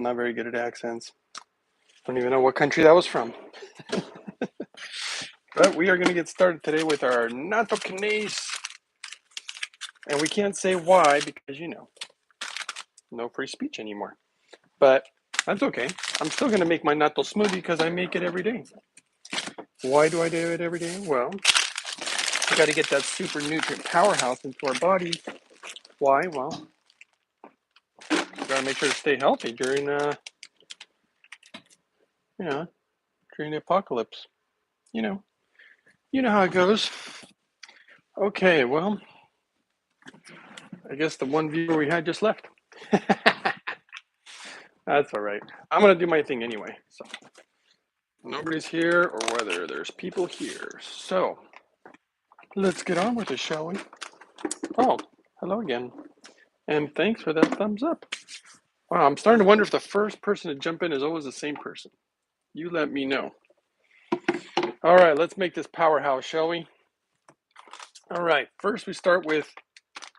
not very good at accents. Don't even know what country that was from. But we are going to get started today with our natto cleanest. And we can't say why because, no free speech anymore. But that's okay. I'm still going to make my natto smoothie because I make it every day. Why do I do it every day? Well, we got to get that super nutrient powerhouse into our body. Why? Well, we got to make sure to stay healthy during the apocalypse. You know how it goes. Okay, well, I guess the one viewer we had just left. That's all right. I'm going to do my thing anyway. So nobody's here or whether there's people here. So let's get on with it, shall we? Oh, hello again. And thanks for that thumbs up. Wow, I'm starting to wonder if the first person to jump in is always the same person. You let me know. All right, let's make this powerhouse, shall we? All right, first we start with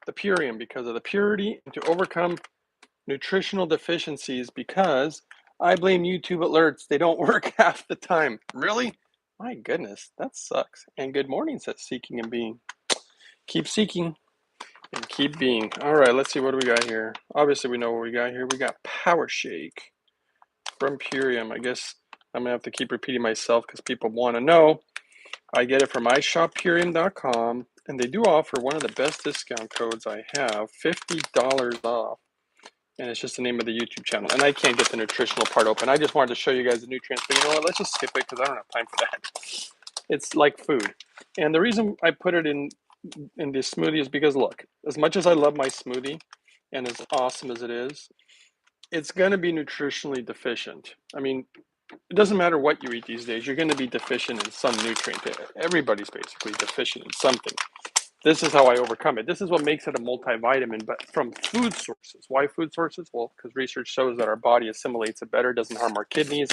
the purium because of the purity and to overcome nutritional deficiencies because I blame YouTube alerts. They don't work half the time. Really? My goodness, that sucks. And good morning, says Seeking and Being. Keep seeking and keep being. All right, let's see what do we got here. Obviously, we know what we got here. We got Power Shake from Purium. I guess I'm going to have to keep repeating myself because people want to know. I get it from iShopPurium.com, and they do offer one of the best discount codes I have, $50 off. And it's just the name of the YouTube channel. And I can't get the nutritional part open. I just wanted to show you guys the nutrients. But you know what? Let's just skip it because I don't have time for that. It's like food. And the reason I put it in this smoothie is because, look, as much as I love my smoothie and as awesome as it is, it's going to be nutritionally deficient. I mean, it doesn't matter what you eat these days. You're going to be deficient in some nutrient. Everybody's basically deficient in something. This is how I overcome it. This is what makes it a multivitamin, but from food sources. Why food sources? Well, because research shows that our body assimilates it better, doesn't harm our kidneys,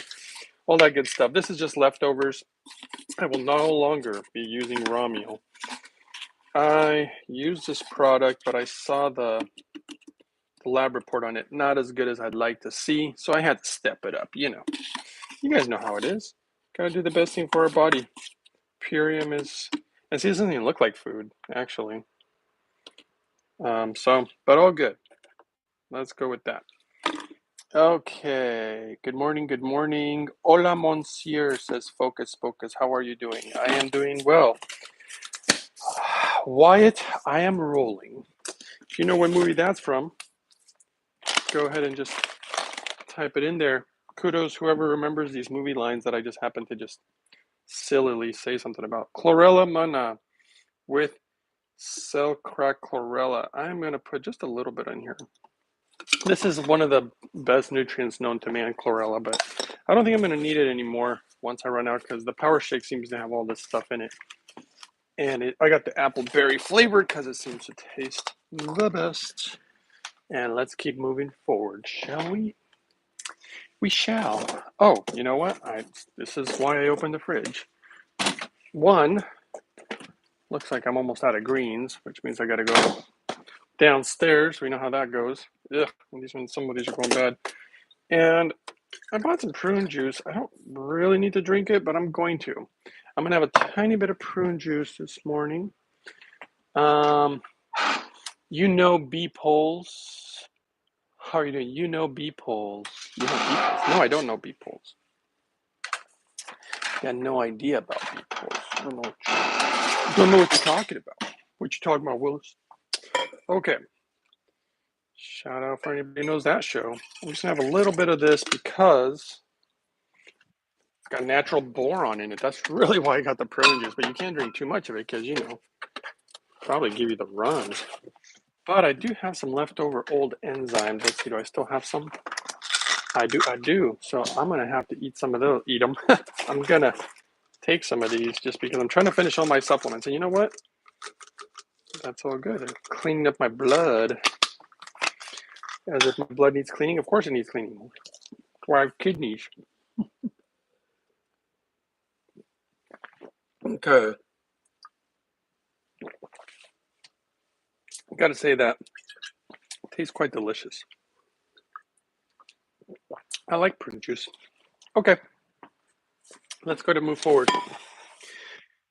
all that good stuff. This is just leftovers. I will no longer be using raw meal. I used this product, but I saw the lab report on it. Not as good as I'd like to see, so I had to step it up. You guys know how it is. Gotta do the best thing for our body. Purium is, and see, it doesn't even look like food, actually. But all good. Let's go with that. Okay. Good morning. Good morning. Hola, Monsieur, says Focus. Focus. How are you doing? I am doing well. Wyatt, I am rolling. If you know what movie that's from, go ahead and just type it in there. Kudos, whoever remembers these movie lines that I just happened to just sillily say something about. Chlorella Mana with cell crack chlorella. I'm going to put just a little bit in here. This is one of the best nutrients known to man, chlorella, but I don't think I'm going to need it anymore once I run out because the Power Shake seems to have all this stuff in it. And I got the apple berry flavored because it seems to taste the best. And let's keep moving forward, shall we? We shall. Oh, you know what? This is why I opened the fridge. One, looks like I'm almost out of greens, which means I got to go downstairs. We know how that goes. Ugh, some of these are going bad. And I bought some prune juice. I don't really need to drink it, but I'm going to. I'm going to have a tiny bit of prune juice this morning. Bee poles. How are you doing? Bee poles. You know bee poles? No, I don't know bee poles. I got no idea about bee poles. I don't know what you're talking about. What you talking about, Willis? Okay. Shout out for anybody who knows that show. I'm just going to have a little bit of this because it's got natural boron in it. That's really why I got the prune juice. But you can't drink too much of it because, probably give you the runs. But I do have some leftover old enzymes. Let's see, do I still have some? I do. So I'm going to have to eat some of those. Eat them. I'm going to take some of these just because I'm trying to finish all my supplements. And you know what? That's all good. I'm cleaning up my blood. As if my blood needs cleaning. Of course it needs cleaning. For our kidneys. Okay. Got to say that it tastes quite delicious. I like prune juice. Okay, let's go to move forward.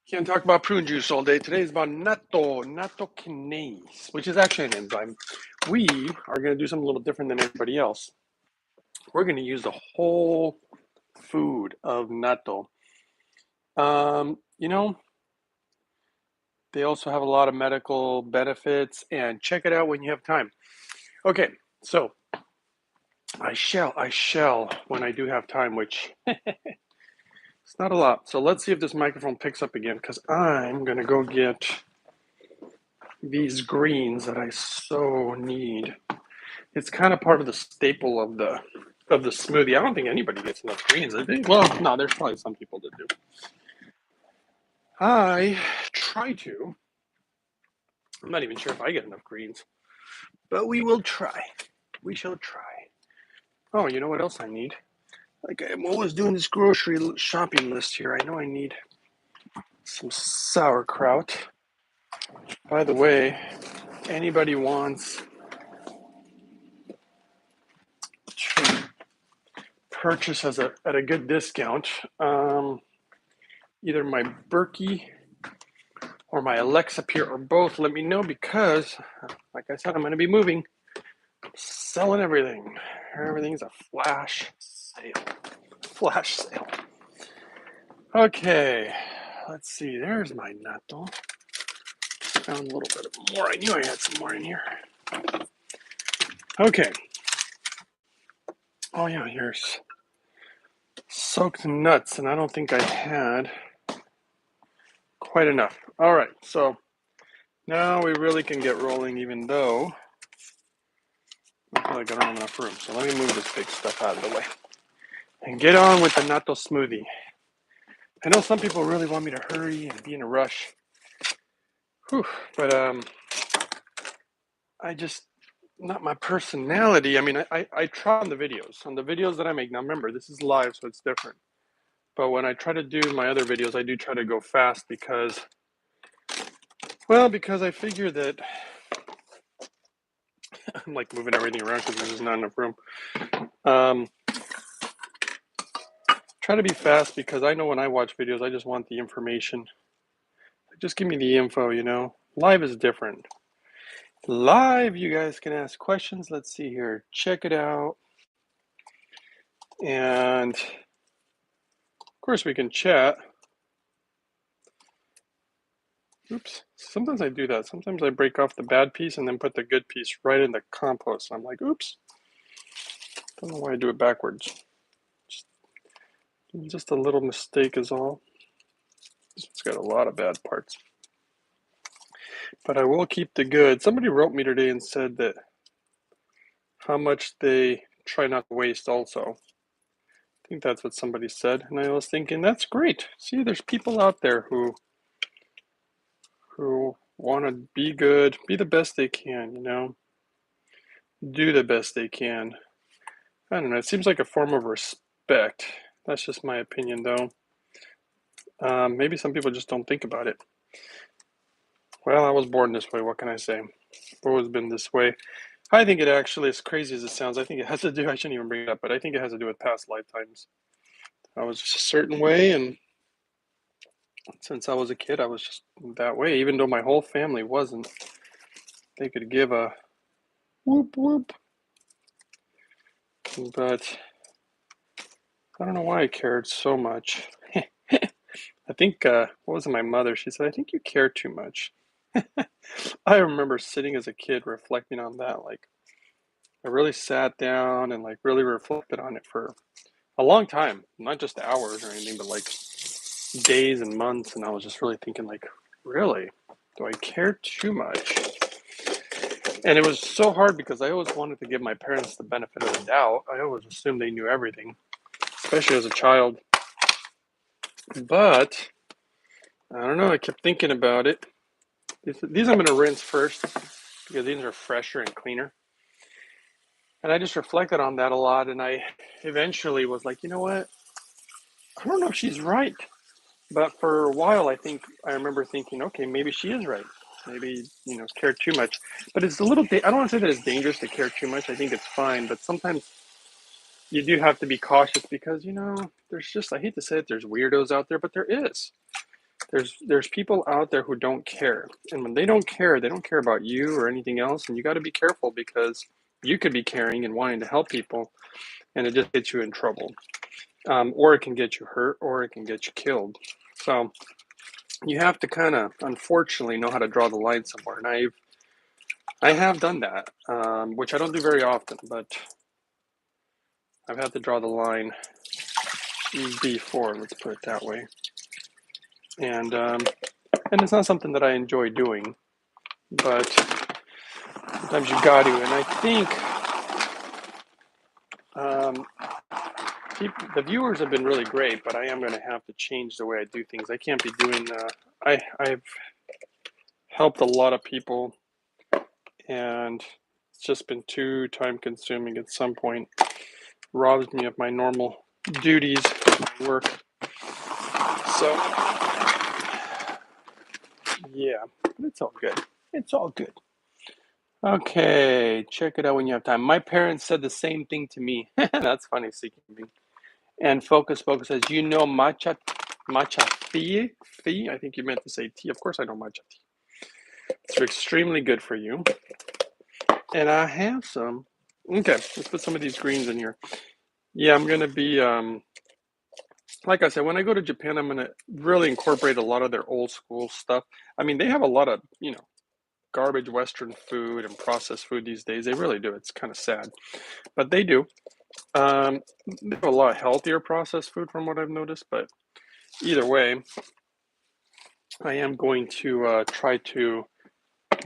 Can't talk about prune juice all day. Today is about nattokinase, which is actually an enzyme. We are going to do something a little different than everybody else. We're going to use the whole food of natto. You know, they also have a lot of medical benefits, and check it out when you have time. Okay, so I shall when I do have time, which it's not a lot. So let's see if this microphone picks up again, because I'm gonna go get these greens that I so need. It's kind of part of the staple of the smoothie. I don't think anybody gets enough greens. I think. Well, no, there's probably some people that do. I try to. I'm not even sure if I get enough greens, but we will try. We shall try. Oh, you know what else I need? Like, I'm always doing this grocery shopping list here. I know I need some sauerkraut. By the way, anybody wants to purchase at a good discount, either my Berkey or my Alexa Peer or both, let me know, because, like I said, I'm going to be moving, selling everything. Everything's a flash sale. Flash sale. Okay, let's see. There's my natto. Found a little bit more. I knew I had some more in here. Okay. Oh yeah, here's soaked nuts, and I don't think I had quite enough. All right, so now we really can get rolling, even though I feel like I don't have enough room. So let me move this big stuff out of the way and get on with the natto smoothie. I know some people really want me to hurry and be in a rush. Whew, but I just, not my personality. I mean, I try on the videos that I make. Now remember, this is live, so it's different. But when I try to do my other videos, I do try to go fast because I figure that I'm like moving everything around because there's just not enough room. Try to be fast because I know when I watch videos, I just want the information. Just give me the info, you know. Live is different. Live, you guys can ask questions. Let's see here. Check it out. And of course, we can chat. Oops. Sometimes I do that. Sometimes I break off the bad piece and then put the good piece right in the compost. I'm like, oops. Don't know why I do it backwards. Just a little mistake is all. This one's got a lot of bad parts. But I will keep the good. Somebody wrote me today and said that how much they try not to waste also. I think that's what somebody said. And I was thinking, that's great. See, there's people out there who want to be good, be the best they can, you know, do the best they can. I don't know. It seems like a form of respect. That's just my opinion, though. Maybe some people just don't think about it. Well, I was born this way. What can I say? I've always been this way. I think it actually, as crazy as it sounds, I think it has to do, I shouldn't even bring it up, but I think it has to do with past lifetimes. I was just a certain way, and since I was a kid, I was just that way, even though my whole family wasn't. They could give a whoop whoop. But I don't know why I cared so much. I think, what was it, my mother? She said, I think you care too much. I remember sitting as a kid reflecting on that. Like, I really sat down and like really reflected on it for a long time, not just hours or anything, but like days and months. And I was just really thinking, like, really, do I care too much? And it was so hard because I always wanted to give my parents the benefit of the doubt. I always assumed they knew everything, especially as a child. But I don't know. I kept thinking about it. These I'm going to rinse first because these are fresher and cleaner. And I just reflected on that a lot. And I eventually was like, you know what? I don't know if she's right. But for a while, I remember thinking, okay, maybe she is right. Maybe, you know, care too much. But it's a little, I don't want to say that it's dangerous to care too much. I think it's fine. But sometimes you do have to be cautious because, there's just, I hate to say it, there's weirdos out there, but there is. There's people out there who don't care. And when they don't care about you or anything else. And you got to be careful because you could be caring and wanting to help people and it just gets you in trouble. Or it can get you hurt or it can get you killed. So you have to kind of, unfortunately, know how to draw the line somewhere. And I have done that, which I don't do very often, but I've had to draw the line before, let's put it that way. And it's not something that I enjoy doing, but sometimes you got to. And I think the viewers have been really great, but I am going to have to change the way I do things. I can't be doing. I've helped a lot of people, and it's just been too time consuming. At some point, robs me of my normal duties, my work. So yeah, it's all good. It's all good. Okay, check it out when you have time. My parents said the same thing to me. That's funny, Seeking. And Focus says, matcha tea? I think you meant to say tea. Of course I know matcha tea. It's extremely good for you. And I have some. Okay, let's put some of these greens in here. Yeah, I'm going to be, like I said, when I go to Japan, I'm going to really incorporate a lot of their old school stuff. I mean, they have a lot of, garbage Western food and processed food these days. They really do. It's kind of sad, but they do. They have a lot healthier processed food from what I've noticed, but either way, I am going to try to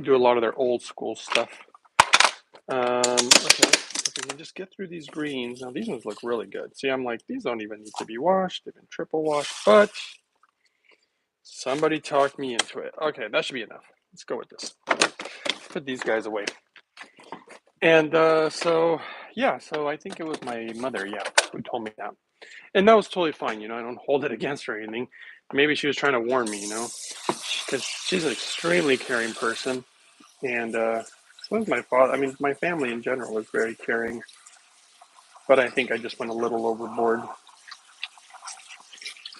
do a lot of their old school stuff. Okay, if we can just get through these greens. Now, these ones look really good. See, I'm like, these don't even need to be washed. They've been triple washed, but somebody talked me into it. Okay, that should be enough. Let's go with this. Put these guys away. And so I think it was my mother, who told me that. And that was totally fine, I don't hold it against her or anything. Maybe she was trying to warn me, because she's an extremely caring person. And so was my father. I mean, my family in general was very caring. But I think I just went a little overboard.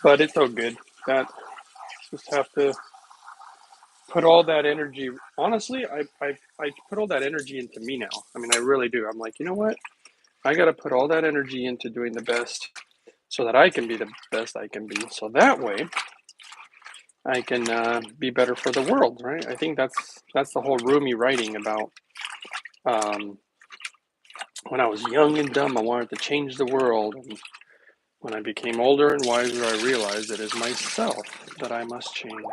But it's all good. That just have to put all that energy. Honestly, I put all that energy into me now. I mean, I really do. I'm like, you know what? I got to put all that energy into doing the best so that I can be the best I can be. So that way, I can be better for the world, right? I think that's the whole Rumi writing about. When I was young and dumb, I wanted to change the world. And when I became older and wiser, I realized it is myself that I must change.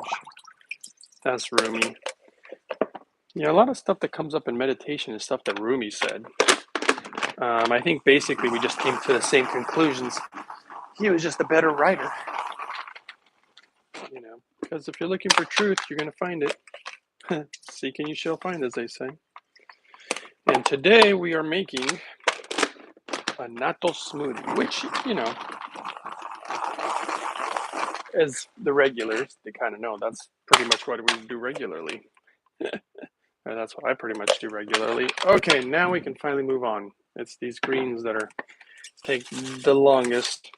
That's Rumi. Yeah, a lot of stuff that comes up in meditation is stuff that Rumi said. I think basically we just came to the same conclusions. He was just a better writer. Because if you're looking for truth, you're going to find it. Seek and you shall find, as they say. And today we are making a natto smoothie, which, as the regulars, they kind of know that's pretty much what we do regularly. Or that's what I pretty much do regularly. Okay, now we can finally move on. It's these greens that take the longest.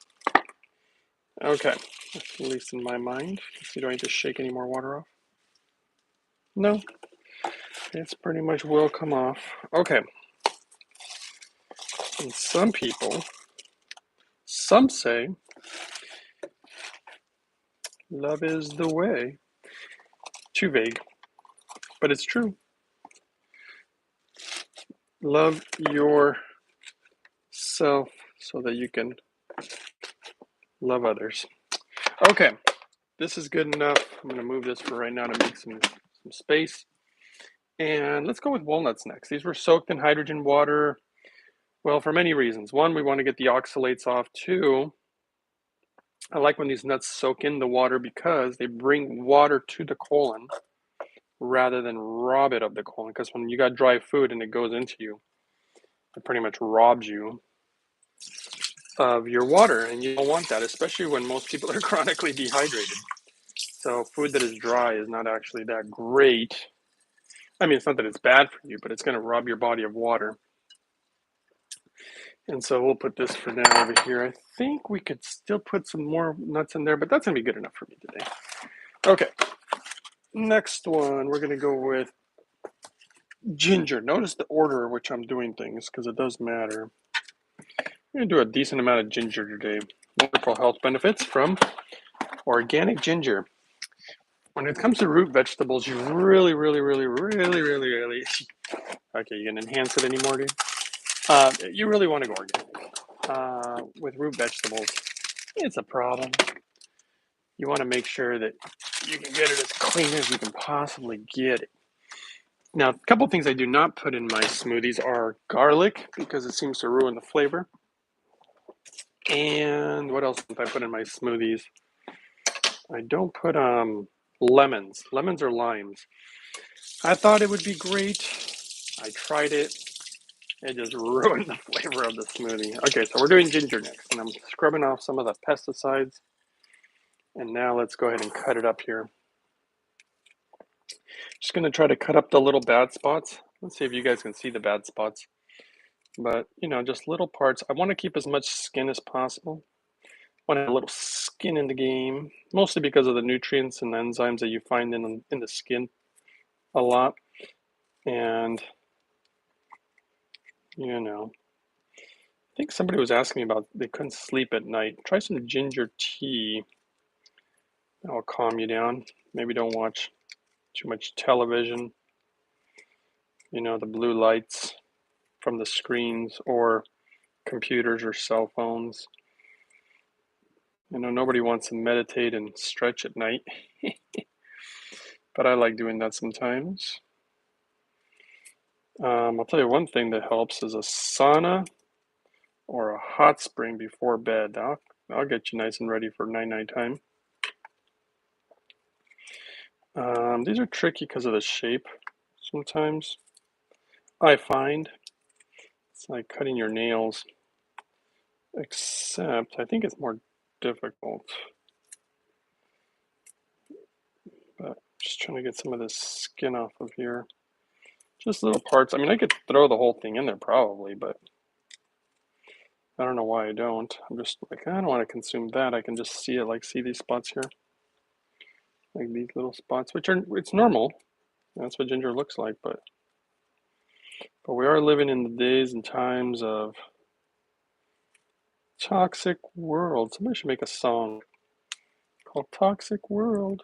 Okay, at least in my mind. So do I need to shake any more water off? No, it's pretty much will come off. Okay. And some say, love is the way. Too vague, but it's true. Love yourself so that you can love others. Okay, this is good enough. I'm going to move this for right now to make some space. And let's go with walnuts next. These were soaked in hydrogen water. Well, for many reasons. One, we want to get the oxalates off. Two, I like when these nuts soak in the water because they bring water to the colon rather than rob it of the colon. Because when you got dry food and it goes into you, it pretty much robs you of your water. And you don't want that, especially when most people are chronically dehydrated. So food that is dry is not actually that great. I mean, it's not that it's bad for you, but it's going to rob your body of water. And so we'll put this for now over here. I think we could still put some more nuts in there, but that's going to be good enough for me today. Okay, next one, we're going to go with ginger. Notice the order in which I'm doing things because it does matter. I'm going to do a decent amount of ginger today. Wonderful health benefits from organic ginger. When it comes to root vegetables, you really, okay, you gonna enhance it anymore, dude? You really want to go organic. With root vegetables, it's a problem. You want to make sure that you can get it as clean as you can possibly get it. Now, a couple things I do not put in my smoothies are garlic, because it seems to ruin the flavor. And what else do I put in my smoothies? I don't put lemons or limes. I thought it would be great. I tried it. It just ruined the flavor of the smoothie. Okay, so we're doing ginger next, and I'm scrubbing off some of the pesticides. And now let's go ahead and cut it up here. Just going to try to cut up the little bad spots. Let's see if you guys can see the bad spots. But, you know, just little parts. I want to keep as much skin as possible. I want to have a little skin in the game, mostly because of the nutrients and enzymes that you find in the skin a lot. And, you know, I think somebody was asking me about they couldn't sleep at night. Try some ginger tea. That'll calm you down. Maybe don't watch too much television. You know, the blue lights from the screens or computers or cell phones. You know, nobody wants to meditate and stretch at night. But I like doing that sometimes. I'll tell you one thing that helps is a sauna or a hot spring before bed. I'll get you nice and ready for night time. These are tricky because of the shape sometimes. I find it's like cutting your nails, except I think it's more difficult. But just trying to get some of this skin off of here. Just little parts. I mean, I could throw the whole thing in there probably, but I don't know why I don't. I'm just like, I don't want to consume that. I can just see it, like see these spots here. Like these little spots, which are, it's normal. That's what ginger looks like, but we are living in the days and times of toxic world. Somebody should make a song called Toxic World.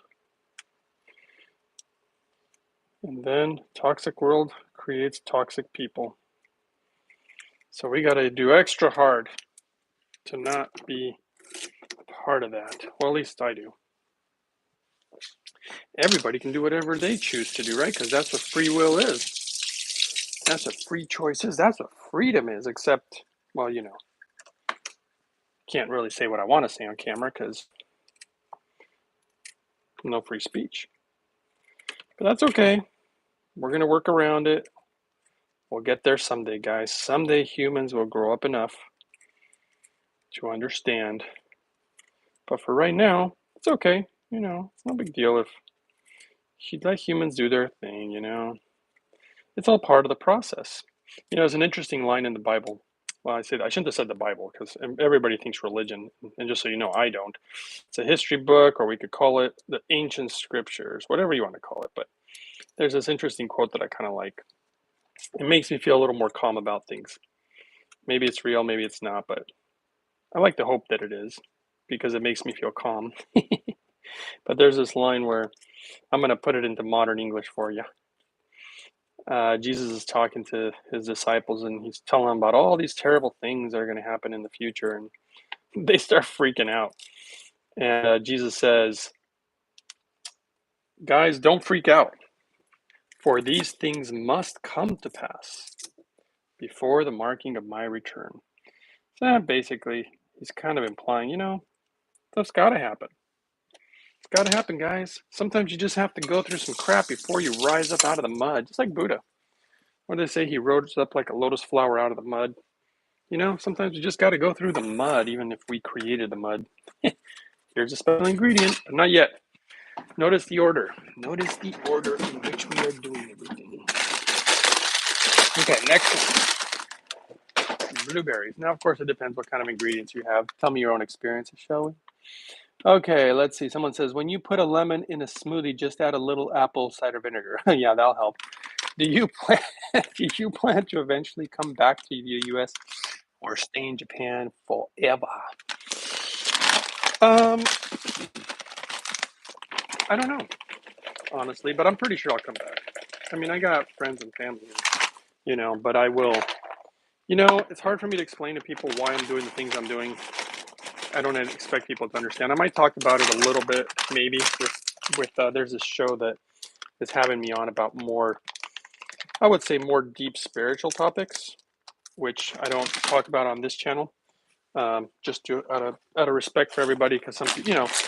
And then toxic world creates toxic people. So we got to do extra hard to not be part of that. Well, at least I do. Everybody can do whatever they choose to do, right? Because that's what free will is. That's what free choice is. That's what freedom is, except, well, you know, can't really say what I want to say on camera because no free speech. But that's okay. We're going to work around it. We'll get there someday, guys. Someday humans will grow up enough to understand. But for right now, it's okay. You know, it's no big deal if you let humans do their thing, you know. It's all part of the process. You know, there's an interesting line in the Bible. Well, I shouldn't have said the Bible because everybody thinks religion. And just so you know, I don't. It's a history book, or we could call it the ancient scriptures, whatever you want to call it. But there's this interesting quote that I kind of like. It makes me feel a little more calm about things. Maybe it's real, maybe it's not, but I like to hope that it is because it makes me feel calm. But there's this line where I'm going to put it into modern English for you. Jesus is talking to his disciples and he's telling them about all these terrible things that are going to happen in the future, and they start freaking out. And Jesus says, guys, don't freak out, for these things must come to pass before the marking of my return. So basically, he's kind of implying, you know, stuff's got to happen. It's got to happen, guys. Sometimes you just have to go through some crap before you rise up out of the mud, just like Buddha. What do they say? He rose up like a lotus flower out of the mud. You know, sometimes you just got to go through the mud, even if we created the mud. Here's a special ingredient, but not yet. Notice the order. Notice the order in which we are doing everything. Okay, next one. blueberries. Now, of course, it depends what kind of ingredients you have. Tell me your own experiences, shall we? Okay, let's see. Someone says, when you put a lemon in a smoothie, just add a little apple cider vinegar. Yeah, that'll help. Do you plan, do you plan to eventually come back to the US or stay in Japan forever? I don't know, honestly, but I'm pretty sure I'll come back. I mean, I got friends and family here, but I will. It's hard for me to explain to people why I'm doing the things I'm doing. I don't expect people to understand. I might talk about it a little bit, maybe, with there's this show that is having me on about more, I would say, more deep spiritual topics, which I don't talk about on this channel. Just out of respect for everybody, because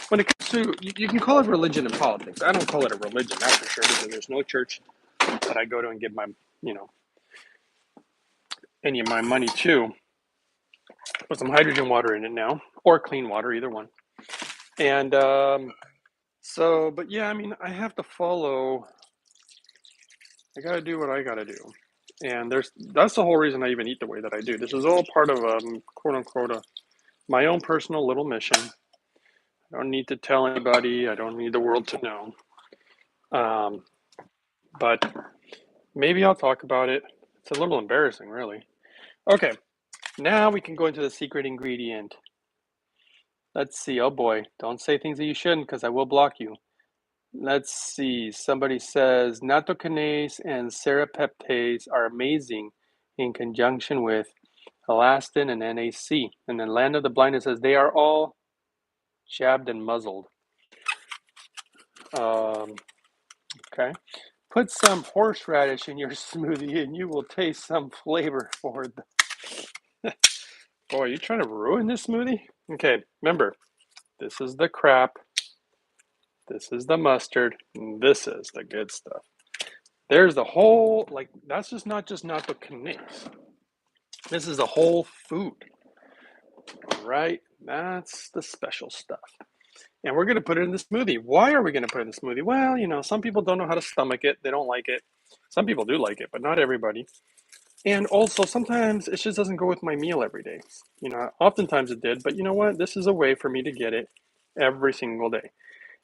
when it comes to, you can call it religion and politics. I don't call it a religion, that's for sure, because there's no church that I go to and give my, any of my money to, with some hydrogen water in it now, or clean water, either one. And but yeah, I mean, I have to follow. I gotta do what I gotta do, and that's the whole reason I even eat the way that I do. This is all part of quote unquote my own personal little mission. I don't need to tell anybody. I don't need the world to know. But maybe I'll talk about it. It's a little embarrassing, really. Okay, now we can go into the secret ingredient. Let's see. Oh boy, don't say things that you shouldn't, because I will block you. Let's see. Somebody says nattokinase and serapeptase are amazing in conjunction with elastin and NAC. And then Land of the Blind says they are all jabbed and muzzled. Okay. Put some horseradish in your smoothie and you will taste some flavor for the. Boy, are you trying to ruin this smoothie? Okay, remember, this is the crap, this is the mustard, and this is the good stuff. There's the whole, that's just not the kinase. This is a whole food, all right? That's the special stuff. And we're going to put it in the smoothie. Why are we going to put it in the smoothie? Well, some people don't know how to stomach it. They don't like it. Some people do like it, but not everybody. And also, sometimes it just doesn't go with my meal every day. Oftentimes it did, but you know what? This is a way for me to get it every single day.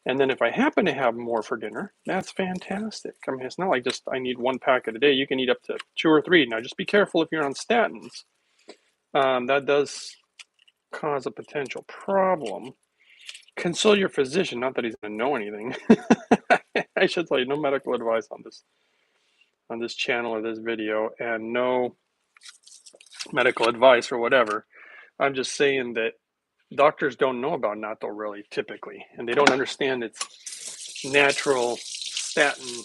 And then if I happen to have more for dinner, that's fantastic. I mean, it's not like just I need one packet a day. You can eat up to 2 or 3. Now, just be careful if you're on statins. That does cause a potential problem. Consult your physician, not that he's going to know anything. I should tell you, no medical advice on this channel or this video, and no medical advice or whatever. I'm just saying that doctors don't know about natto really typically, and they don't understand its natural statin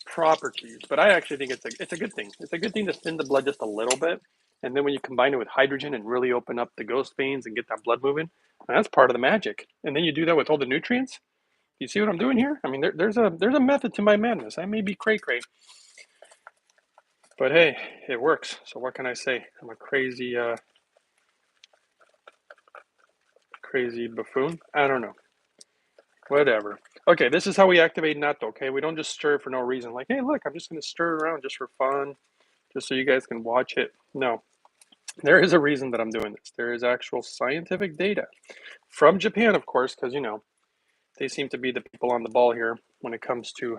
properties. But I actually think it's a good thing. It's a good thing to thin the blood just a little bit, and then when you combine it with hydrogen and really open up the ghost veins and get that blood moving, that's part of the magic. And then you do that with all the nutrients. You see what I'm doing here? I mean, there's a method to my madness. I may be cray-cray, but hey, it works. So what can I say? I'm a crazy buffoon. I don't know. Whatever. Okay, this is how we activate natto. Okay, we don't just stir it for no reason. Like, hey, look, I'm just going to stir it around just for fun, just so you guys can watch it. No, there is a reason that I'm doing this. There is actual scientific data from Japan, of course, because they seem to be the people on the ball here when it comes to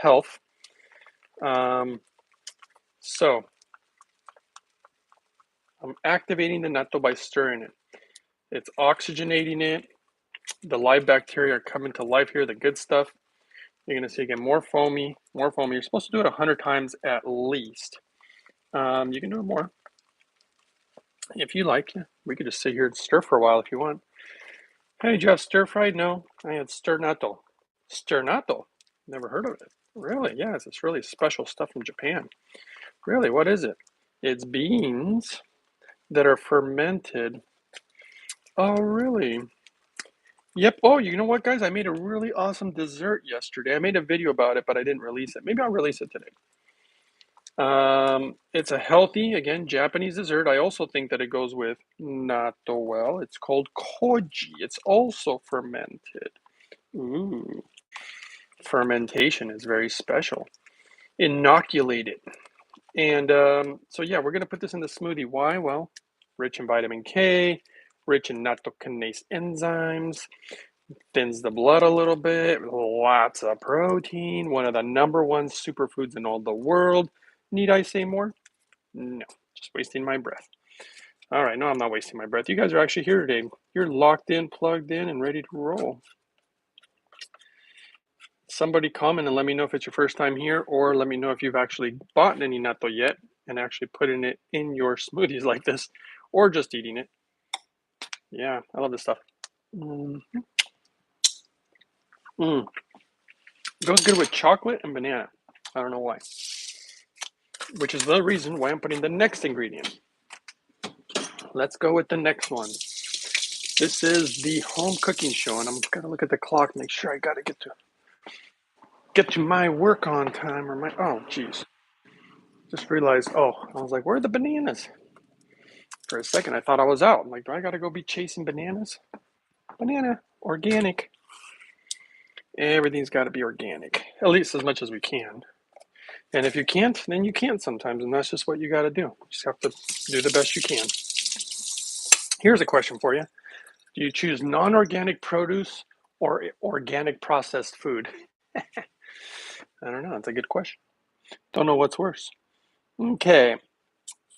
health. So I'm activating the natto by stirring it. It's oxygenating it. The live bacteria are coming to life here, the good stuff. You're going to see again more foamy, more foamy. You're supposed to do it 100 times at least. You can do it more if you like. We could just sit here and stir for a while if you want. Hey, did you have stir fried? No, I had stir natto. Stir natto? Never heard of it. Really? Yeah, it's really special stuff from Japan. Really, what is it? It's beans that are fermented. Oh, really? Yep. Oh, you know what, guys? I made a really awesome dessert yesterday. I made a video about it, but I didn't release it. Maybe I'll release it today. It's a healthy, again, Japanese dessert. I also think that it goes with natto well. It's called koji. It's also fermented. Ooh. Fermentation is very special. Inoculated. And so, yeah, we're going to put this in the smoothie. Why? Well, rich in vitamin K, rich in nattokinase enzymes, thins the blood a little bit, lots of protein, one of the #1 superfoods in all the world. Need I say more? No, just wasting my breath. All right, no, I'm not wasting my breath. You guys are actually here today. You're locked in, plugged in, and ready to roll. Somebody comment and let me know if it's your first time here, or let me know if you've actually bought any natto yet and actually putting it in your smoothies like this, or just eating it. Yeah, I love this stuff. Goes good with chocolate and banana. I don't know why. Which is the reason why I'm putting the next ingredient. Let's go with the next one. This is the home cooking show, and I'm gonna look at the clock, make sure I gotta get to my work on time, or my, oh geez. Just realized, I was like, where are the bananas? For a second, I thought I was out. I'm like, do I gotta go be chasing bananas? Banana, organic. Everything's gotta be organic, at least as much as we can. And if you can't, then you can't sometimes, and that's just what you gotta do. You just have to do the best you can. Here's a question for you. Do you choose non-organic produce or organic processed food? I don't know. That's a good question. Don't know what's worse. Okay.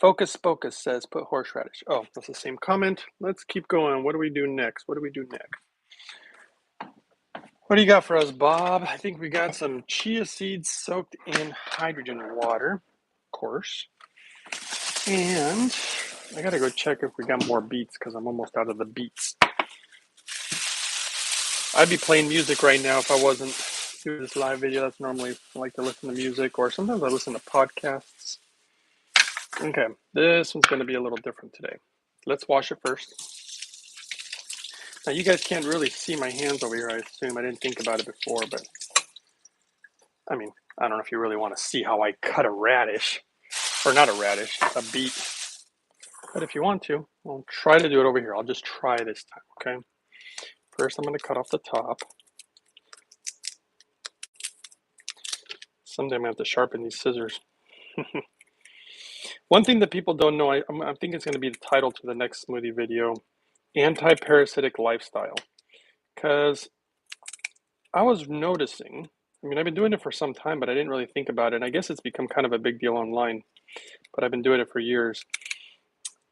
Focus Pocus says put horseradish. Oh, that's the same comment. Let's keep going. What do we do next? What do you got for us, Bob? I think we got some chia seeds soaked in hydrogen water, of course. And I gotta go check if we got more beets because I'm almost out of the beets. I'd be playing music right now if I wasn't doing this live video. That's normally I like to listen to music, or sometimes I listen to podcasts. Okay, this one's going to be a little different today. Let's wash it first. Now, you guys can't really see my hands over here, I assume. I didn't think about it before, but I mean, I don't know if you really want to see how I cut a radish, or not a radish, a beet. But if you want to, I'll try to do it over here. I'll just try this time, okay? First, I'm going to cut off the top. Someday I'm going to have to sharpen these scissors. One thing that people don't know, I think it's going to be the title to the next smoothie video, anti-parasitic lifestyle. Because I was noticing, I mean, I've been doing it for some time, but I didn't really think about it. And I guess it's become kind of a big deal online, but I've been doing it for years.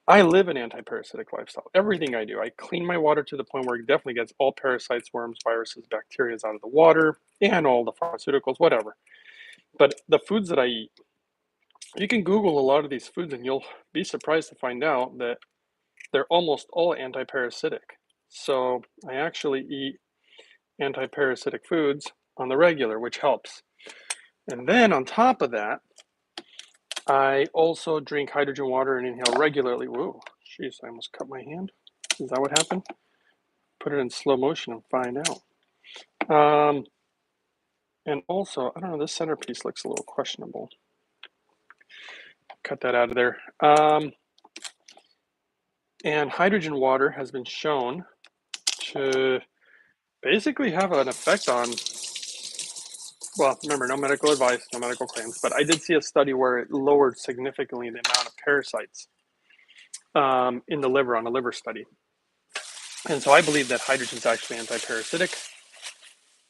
I live an anti-parasitic lifestyle. Everything I do, I clean my water to the point where it definitely gets all parasites, worms, viruses, bacteria out of the water, and all the pharmaceuticals, whatever. But the foods that I eat, you can Google a lot of these foods and you'll be surprised to find out that they're almost all anti-parasitic. So I actually eat anti-parasitic foods on the regular, which helps. And then on top of that, I also drink hydrogen water and inhale regularly. Whoa, jeez, I almost cut my hand. Is that what happened? Put it in slow motion and find out. And also, I don't know, this centerpiece looks a little questionable. Cut that out of there. And hydrogen water has been shown to basically have an effect on, well, remember, no medical advice, no medical claims, but I did see a study where it lowered significantly the amount of parasites in the liver on a liver study. And so I believe that hydrogen is actually anti-parasitic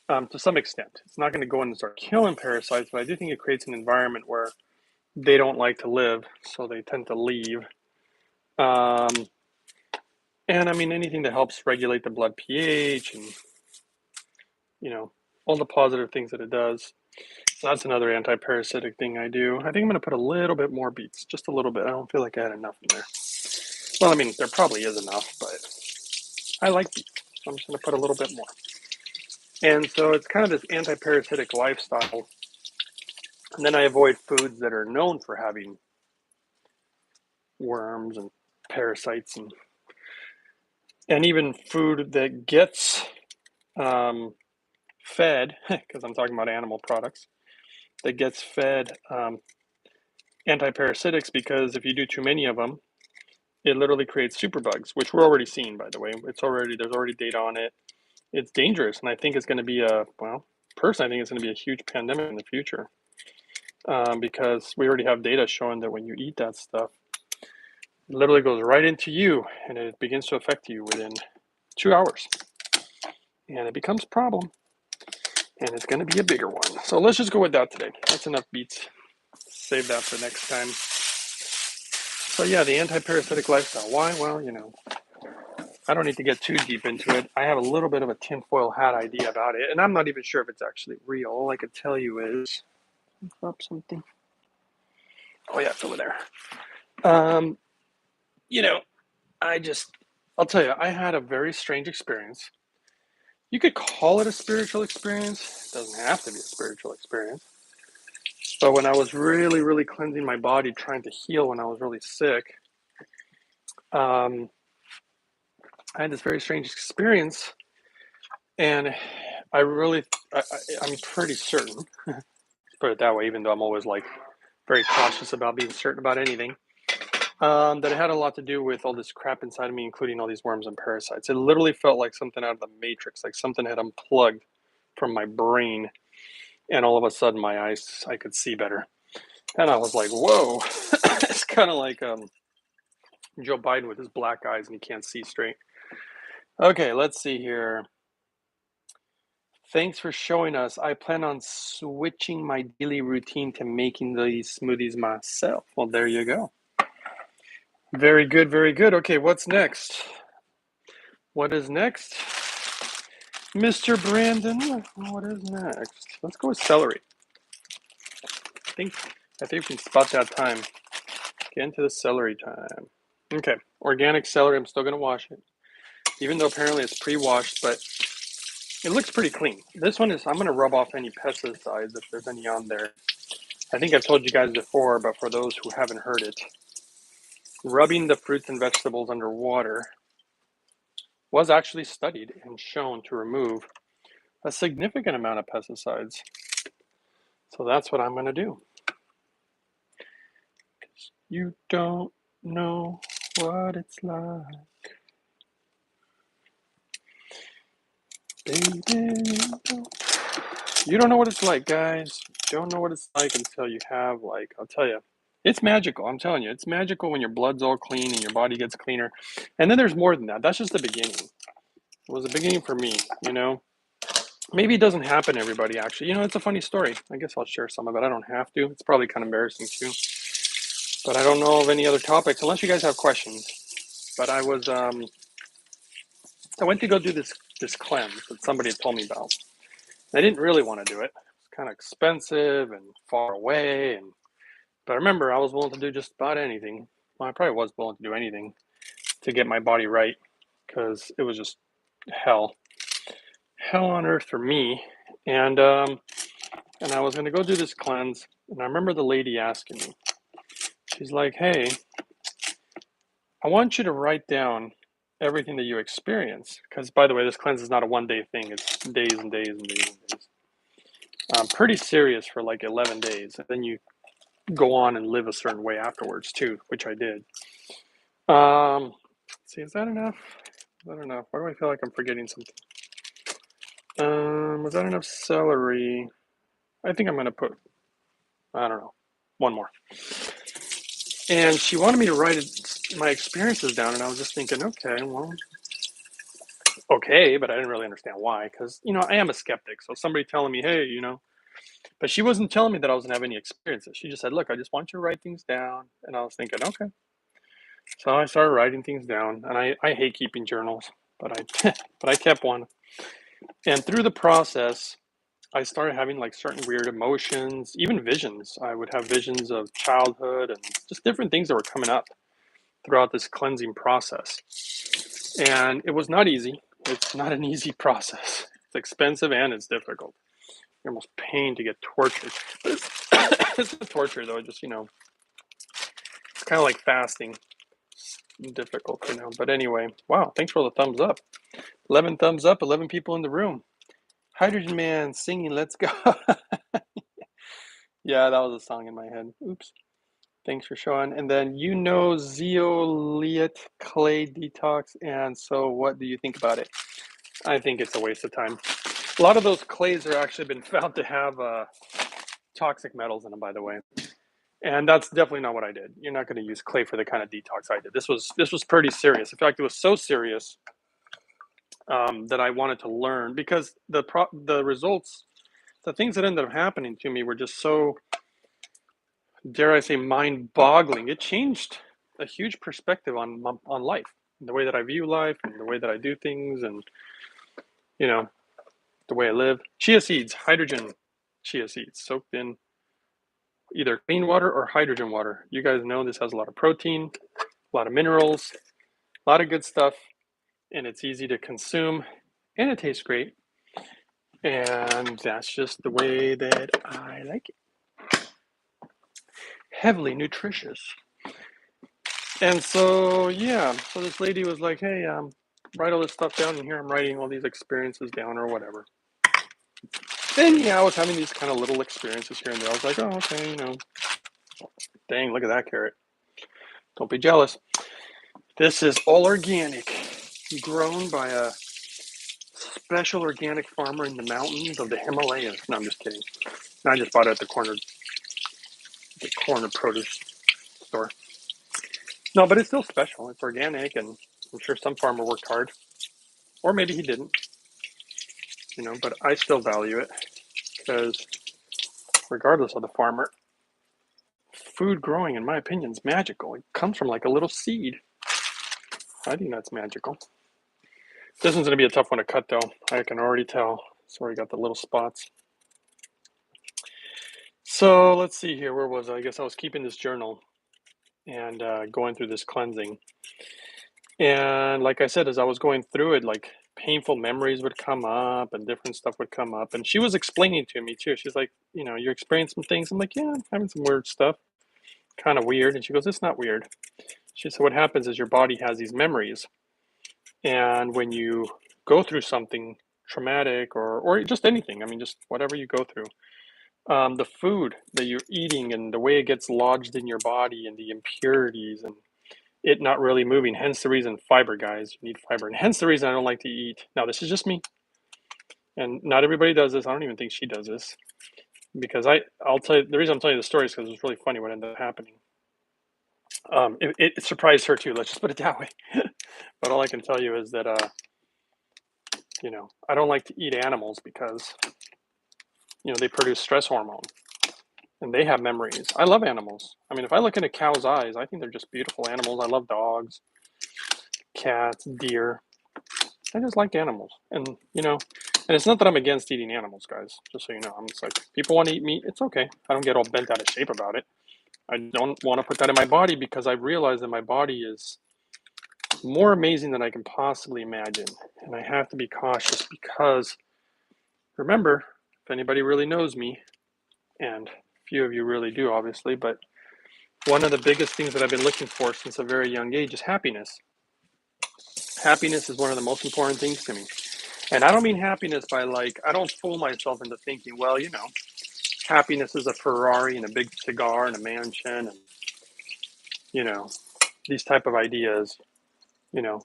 to some extent. It's not going to go in and start killing parasites, but I do think it creates an environment where they don't like to live, so they tend to leave. And I mean, anything that helps regulate the blood pH and, you know, all the positive things that it does. So that's another anti-parasitic thing I do. I think I'm going to put a little bit more beets, just a little bit. I don't feel like I had enough in there. Well, I mean, there probably is enough, but I like beets, so I'm just going to put a little bit more. And so it's kind of this anti-parasitic lifestyle. And then I avoid foods that are known for having worms and parasites and even food that gets fed, because I'm talking about animal products, that gets fed anti-parasitics, because if you do too many of them, it literally creates superbugs, which we're already seeing, by the way. There's already data on it. It's dangerous, and I think it's going to be personally, I think it's going to be a huge pandemic in the future, because we already have data showing that when you eat that stuff, It literally goes right into you, and it begins to affect you within 2 hours. And it becomes a problem, and it's going to be a bigger one. So let's just go with that today. That's enough beats. Save that for next time. So yeah, the anti-parasitic lifestyle. Why? Well, I don't need to get too deep into it. I have a little bit of a tinfoil hat idea about it, and I'm not even sure if it's actually real. All I can tell you is, up something. Oh yeah, it's over there. You know, I'll tell you, I had a very strange experience. You could call it a spiritual experience. It doesn't have to be a spiritual experience. But when I was really, really cleansing my body, trying to heal when I was really sick, I had this very strange experience, and I'm pretty certain, put it that way, even though I'm always like very cautious about being certain about anything, that it had a lot to do with all this crap inside of me, including all these worms and parasites. It literally felt like something out of the Matrix, like something had unplugged from my brain, and all of a sudden I could see better. And I was like, whoa. It's kind of like Joe Biden with his black eyes and he can't see straight. Okay, let's see here. Thanks for showing us. I plan on switching my daily routine to making these smoothies myself. Well, there you go. Very good, very good. Okay, what's next? What is next? Mr. Brandon, what is next? Let's go with celery. I think we can spot that time. Get into the celery time. Okay, organic celery. I'm still going to wash it, even though apparently it's pre-washed, but it looks pretty clean. This one I'm going to rub off any pesticides if there's any on there. I think I've told you guys before, but for those who haven't heard it, rubbing the fruits and vegetables under water was actually studied and shown to remove a significant amount of pesticides. So that's what I'm going to do. You don't know what it's like. Baby, you don't know what it's like, guys. You don't know what it's like until you have, I'll tell you, it's magical. I'm telling you, it's magical when your blood's all clean and your body gets cleaner. And then there's more than that. That's just the beginning. It was the beginning for me, Maybe it doesn't happen to everybody, actually. It's a funny story. I guess I'll share some of it. I don't have to. It's probably kind of embarrassing, too. But I don't know of any other topics, unless you guys have questions. But I went to go do this cleanse that somebody had told me about. I didn't really want to do it. It's kind of expensive and far away. But I remember I was willing to do just about anything. Well, I probably was willing to do anything to get my body right, because it was just hell on earth for me. And I was going to go do this cleanse. And I remember the lady asking me, she's like, hey, I want you to write down everything that you experience. Because, by the way, this cleanse is not a one-day thing. It's days and days and days and days. Pretty serious for like 11 days. And then you go on and live a certain way afterwards, too, which I did. See, is that enough? Why do I feel like I'm forgetting something? Was that enough celery? I think I'm going to put, I don't know, one more. And she wanted me to write my experiences down, and I was just thinking, okay, but I didn't really understand why, because, I am a skeptic, so somebody telling me, hey, but she wasn't telling me that I was going to have any experiences. She just said, look, I just want you to write things down, and I was thinking, okay. So I started writing things down, and I hate keeping journals, but I kept one. And through the process, I started having like certain weird emotions, even visions. I would have visions of childhood and just different things that were coming up throughout this cleansing process. And it was not easy. It's not an easy process. It's expensive and it's difficult. You're almost paying to get tortured. But it's not torture though. It's kind of like fasting. It's difficult, But anyway, wow, thanks for all the thumbs up. 11 thumbs up, 11 people in the room. Hydrogen Man singing, let's go. Yeah, that was a song in my head. Oops. Thanks for showing. And then zeolite clay detox. And so what do you think about it? I think it's a waste of time. A lot of those clays are actually been found to have toxic metals in them, by the way. And that's definitely not what I did. You're not going to use clay for the kind of detox I did. This was pretty serious. In fact, it was so serious that I wanted to learn, because the results, the things that ended up happening to me were just so, dare I say, mind-boggling. It changed a huge perspective on life, the way that I view life, and the way that I do things, and you know the way I live. Chia seeds, hydrogen chia seeds, soaked in either clean water or hydrogen water. You guys know this has a lot of protein, a lot of minerals, a lot of good stuff, and it's easy to consume, and it tastes great. And that's just the way that I like it. Heavily nutritious. And so, yeah, so this lady was like, hey, write all this stuff down, and here I'm writing all these experiences down or whatever. And yeah, I was having these kind of little experiences here and there. I was like, oh, okay, dang, look at that carrot. Don't be jealous. This is all organic, grown by a special organic farmer in the mountains of the Himalayas. No, I'm just kidding. I just bought it at the corner produce store. No, but it's still special. It's organic, and I'm sure some farmer worked hard, or maybe he didn't. But I still value it, because regardless of the farmer, food growing, in my opinion, is magical. It comes from like a little seed. I think that's magical. This one's going to be a tough one to cut, though. I can already tell. Sorry, got the little spots. So let's see here. Where was I? I guess I was keeping this journal and going through this cleansing. And like I said, as I was going through it, like painful memories would come up and different stuff would come up. And she was explaining to me too. She's like, you're experiencing some things. I'm like, yeah, I'm having some weird stuff. Kind of weird. And she goes, it's not weird. She said, what happens is your body has these memories. And when you go through something traumatic or just anything, I mean, just whatever you go through, the food that you're eating and the way it gets lodged in your body and the impurities and it not really moving. Hence the reason fiber, guys, you need fiber. And hence the reason I don't like to eat. Now, this is just me. And not everybody does this. I don't even think she does this. Because I'll tell you, the reason I'm telling you the story is because it was really funny what ended up happening. It surprised her too. Let's just put it that way. But all I can tell you is that, I don't like to eat animals because, they produce stress hormone and they have memories. I love animals. I mean, if I look into cows' eyes, I think they're just beautiful animals. I love dogs, cats, deer. I just like animals. And it's not that I'm against eating animals, guys, just so you know. I'm just like, people want to eat meat, it's okay. I don't get all bent out of shape about it. I don't want to put that in my body because I realize that my body is more amazing than I can possibly imagine. And I have to be cautious because, remember, if anybody really knows me, and a few of you really do, obviously, but one of the biggest things that I've been looking for since a very young age is happiness. Happiness is one of the most important things to me. And I don't mean happiness by I don't fool myself into thinking, well, happiness is a Ferrari and a big cigar and a mansion and, these type of ideas, you know,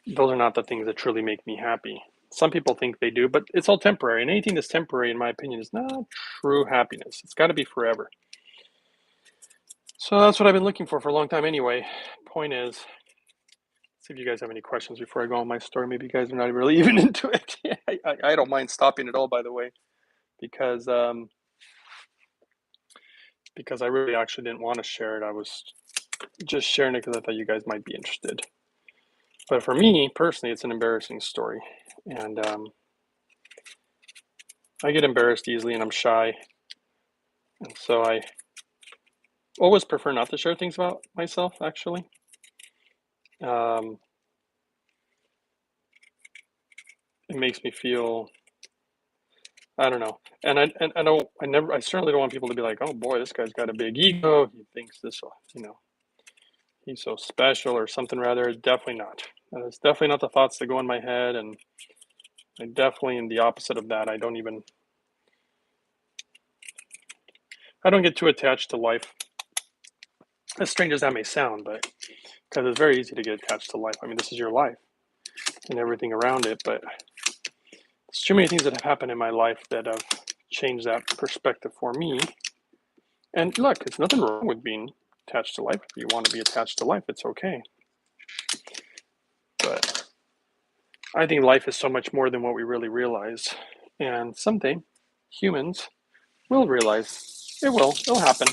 those are not the things that truly make me happy. Some people think they do, but it's all temporary. And anything that's temporary, in my opinion, is not true happiness. It's got to be forever. So that's what I've been looking for a long time anyway. Point is, see if you guys have any questions before I go on my story. Maybe you guys are not really even into it. I don't mind stopping at all, by the way, because I really actually didn't want to share it. I was just sharing it because I thought you guys might be interested. But for me personally, it's an embarrassing story, and I get embarrassed easily, and I'm shy, and so I always prefer not to share things about myself. Actually, it makes me feel, I don't know, and I certainly don't want people to be like, oh boy, this guy's got a big ego. He thinks this, he's so special or something. Rather, definitely not. It's definitely not the thoughts that go in my head, and I definitely am the opposite of that. I don't get too attached to life. As strange as that may sound, but because it's very easy to get attached to life. I mean, this is your life and everything around it, but there's too many things that have happened in my life that have changed that perspective for me. And look, there's nothing wrong with being attached to life. If you want to be attached to life, it's okay. But I think life is so much more than what we really realize. And someday, humans will realize. It will. It'll happen.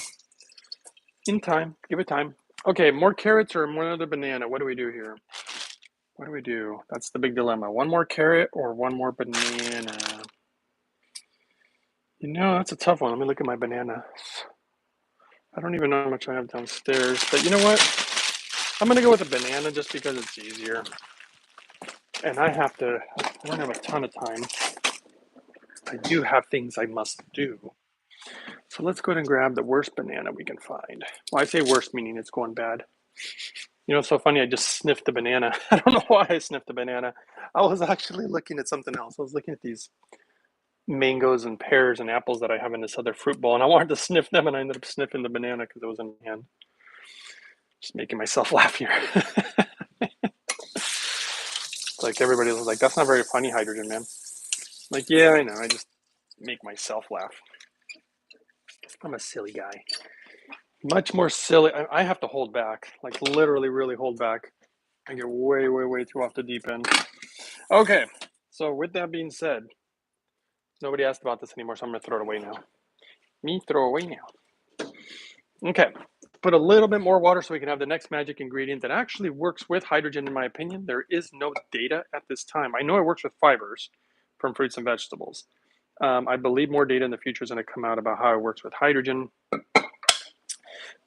In time. Give it time. Okay, more carrots or one other banana? What do we do here? What do we do? That's the big dilemma. One more carrot or one more banana? You know, that's a tough one. Let me look at my bananas. I don't even know how much I have downstairs. But you know what? I'm going to go with a banana just because it's easier. And I don't have a ton of time. I do have things I must do. So let's go ahead and grab the worst banana we can find. Well, I say worst meaning it's going bad. You know, it's so funny, I just sniffed the banana. I don't know why I sniffed the banana. I was actually looking at something else. I was looking at these mangoes and pears and apples that I have in this other fruit bowl, and I wanted to sniff them, and I ended up sniffing the banana because it was in my hand. Just making myself laugh here. Like everybody was like, that's not very funny, Hydrogen Man. Like, yeah, I know. I just make myself laugh. I'm a silly guy. Much more silly. I have to hold back, like literally really hold back. I get way, way, way too off the deep end. Okay, so with that being said, nobody asked about this anymore, so I'm going to throw it away now. Me throw away now. Okay, put a little bit more water so we can have the next magic ingredient that actually works with hydrogen, in my opinion. There is no data at this time. I know it works with fibers from fruits and vegetables. I believe more data in the future is going to come out about how it works with hydrogen.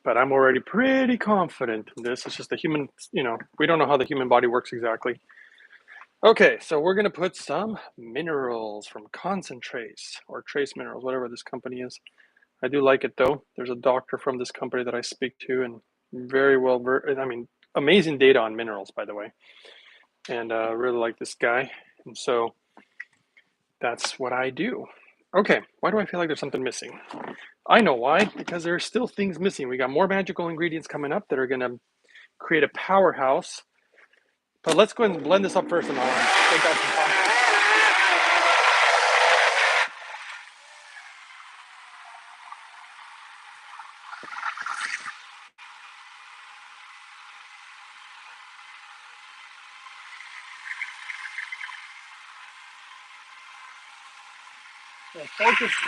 But I'm already pretty confident in this. It's just the human, we don't know how the human body works exactly. Okay, so we're going to put some minerals from concentrates or trace minerals, whatever this company is. I do like it though. There's a doctor from this company that I speak to and very well, amazing data on minerals, by the way. And really like this guy. And so that's what I do. Okay, why do I feel like there's something missing? I know why, because there's still things missing. We got more magical ingredients coming up that are going to create a powerhouse. But let's go ahead and blend this up first and I'll take out some time.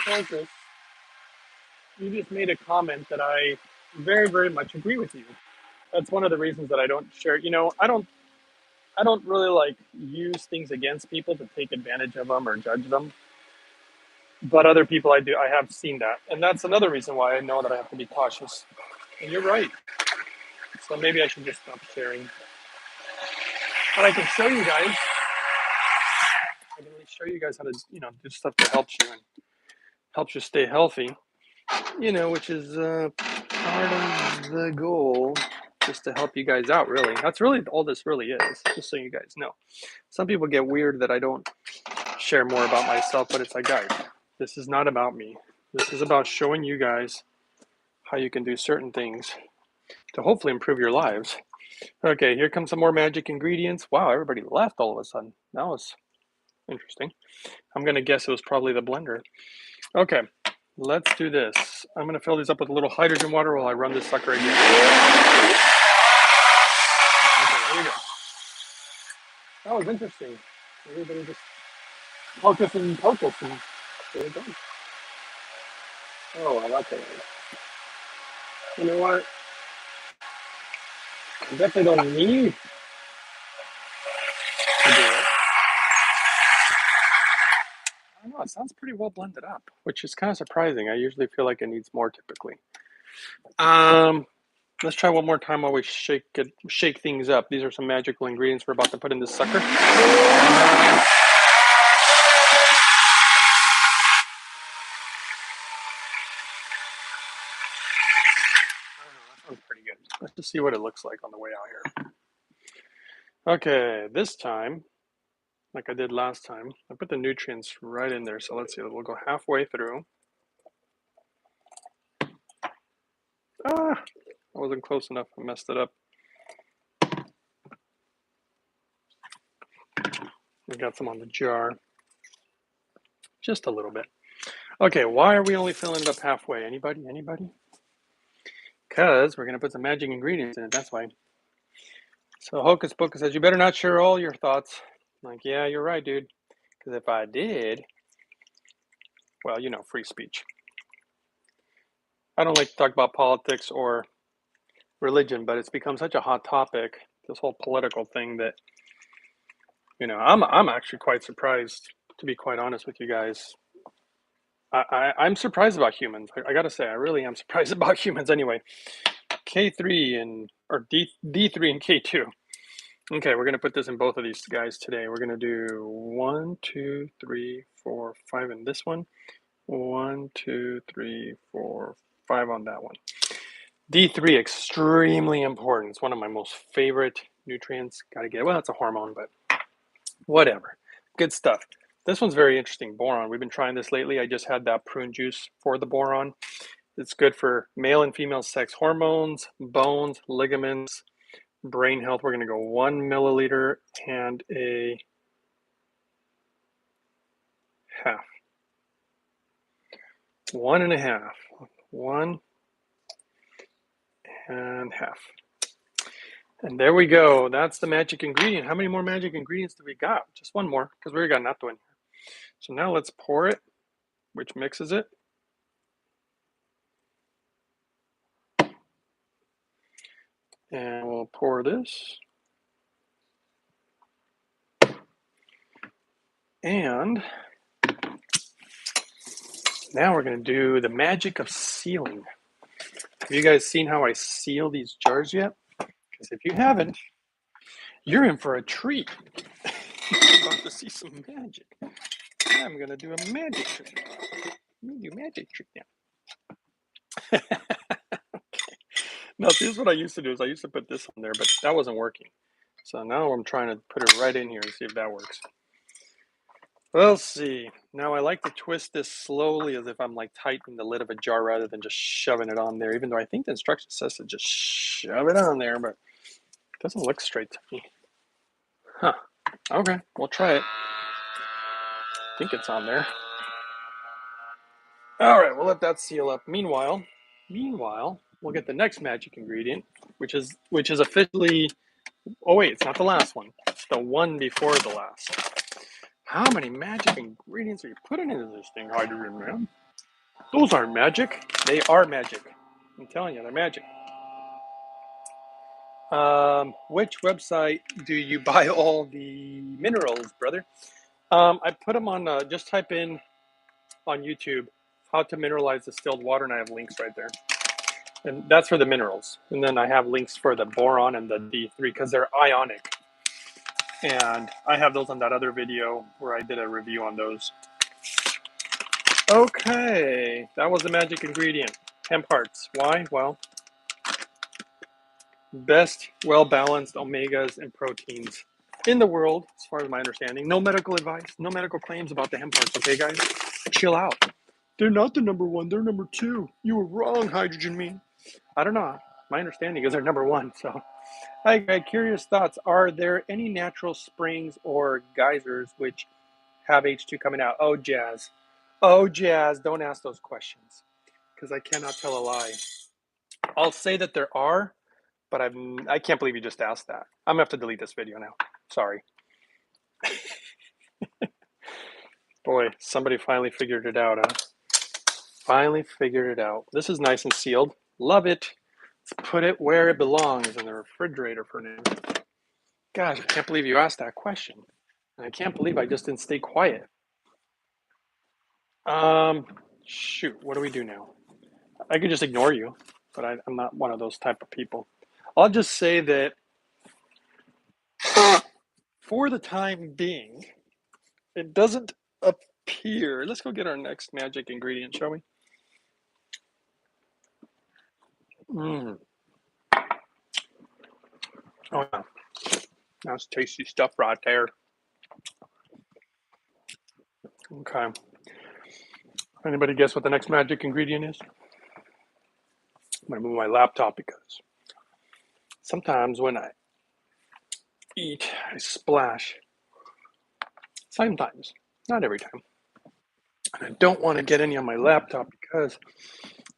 Focus. You just made a comment that I very, very much agree with you. That's one of the reasons that I don't share. I don't really like use things against people to take advantage of them or judge them. But other people, I do. I have seen that, and that's another reason why I know that I have to be cautious. And you're right. So maybe I should just stop sharing. But I can show you guys. I can really show you guys how to, do stuff that helps you and helps you stay healthy. Which is part of the goal, just to help you guys out. Really, that's really all this really is. Just so you guys know. Some people get weird that I don't share more about myself, but it's like, guys, this is not about me. This is about showing you guys how you can do certain things to hopefully improve your lives. Okay, here comes some more magic ingredients. Wow, everybody left all of a sudden. That was interesting. I'm going to guess it was probably the blender. Okay, let's do this. I'm going to fill these up with a little hydrogen water while I run this sucker again. Okay, here we go. That was interesting. Everybody just focus and there we go. Oh, I like that. You know what? I definitely don't need to do it. I don't know, it sounds pretty well blended up, which is kind of surprising. I usually feel like it needs more typically. Let's try one more time while we shake things up. These are some magical ingredients we're about to put in this sucker. That sounds pretty good. Let's just see what it looks like on the way out here. Okay, this time, like I did last time, I put the nutrients right in there. So let's see, we'll go halfway through. I wasn't close enough. I messed it up. We got some on the jar. Just a little bit. Okay, why are we only filling it up halfway? Anybody? because we're going to put some magic ingredients in it. That's why. So Hocus Pocus says, you better not share all your thoughts. I'm like, yeah, you're right, dude. Because if I did, well, you know, free speech. I don't like to talk about politics or religion, but it's become such a hot topic, this whole political thing, that, you know, I'm actually quite surprised, to be quite honest with you guys. I'm surprised about humans. I got to say, I really am surprised about humans anyway. K3 and, or D3 and K2. Okay, we're going to put this in both of these guys today. We're going to do 1, 2, 3, 4, 5 in this one. 1, 2, 3, 4, 5 on that one. D3, extremely important. It's one of my most favorite nutrients. Got to get it. Well, it's a hormone, but whatever. Good stuff. This one's very interesting. Boron. We've been trying this lately. I just had that prune juice for the boron. It's good for male and female sex hormones, bones, ligaments, brain health. We're going to go 1 milliliter and a half. 1.5. 1 and half. And there we go. That's the magic ingredient. How many more magic ingredients do we got? Just one more, because we already got natto in here. So now let's pour it, which mixes it. And we'll pour this. And now we're going to do the magic of sealing. Have you guys seen how I seal these jars yet? Because if you haven't, you're in for a treat. You're about to see some magic. I'm going to do a magic trick. Let me do a magic trick now. Now, this is what I used to do. Is I used to put this on there, but that wasn't working. So now I'm trying to put it right in here and see if that works. We'll see. Now I like to twist this slowly as if I'm like tightening the lid of a jar rather than just shoving it on there, even though I think the instruction says to just shove it on there, but it doesn't look straight to me. Huh. Okay, we'll try it. I think it's on there. All right, we'll let that seal up. Meanwhile, we'll get the next magic ingredient, which is officially, oh wait, it's not the last one. It's the one before the last. How many magic ingredients are you putting into this thing, Hydrogen Man? Those aren't magic. They are magic. I'm telling you, they're magic. Which website do you buy all the minerals, brother? I put them on, just type in on YouTube, how to mineralize distilled water, and I have links right there. And that's for the minerals. And then I have links for the boron and the D3 because they're ionic. And I have those on that other video where I did a review on those. Okay, that was the magic ingredient. Hemp hearts. Why? Well, best well-balanced omegas and proteins in the world, as far as my understanding. No medical advice, no medical claims about the hemp hearts, okay, guys? Chill out. They're not the number one, they're number 2. You were wrong, Hydrogen Me. I don't know. My understanding is they're number 1, so. Hi, curious thoughts. Are there any natural springs or geysers which have H2 coming out? Oh, Jazz. Oh, Jazz, don't ask those questions because I cannot tell a lie. I'll say that there are, but I can't believe you just asked that. I'm going to have to delete this video now. Sorry. Boy, somebody finally figured it out, huh? Finally figured it out. This is nice and sealed. Love it. Let's put it where it belongs, in the refrigerator for now. Gosh, I can't believe you asked that question. And I can't believe I just didn't stay quiet. Shoot, what do we do now? I could just ignore you, but I'm not one of those type of people. I'll just say that for the time being, it doesn't appear. Let's go get our next magic ingredient, shall we? Oh, yeah. That's tasty stuff right there. Okay. Anybody guess what the next magic ingredient is? I'm going to move my laptop because sometimes when I eat, I splash. Sometimes, not every time. And I don't want to get any on my laptop because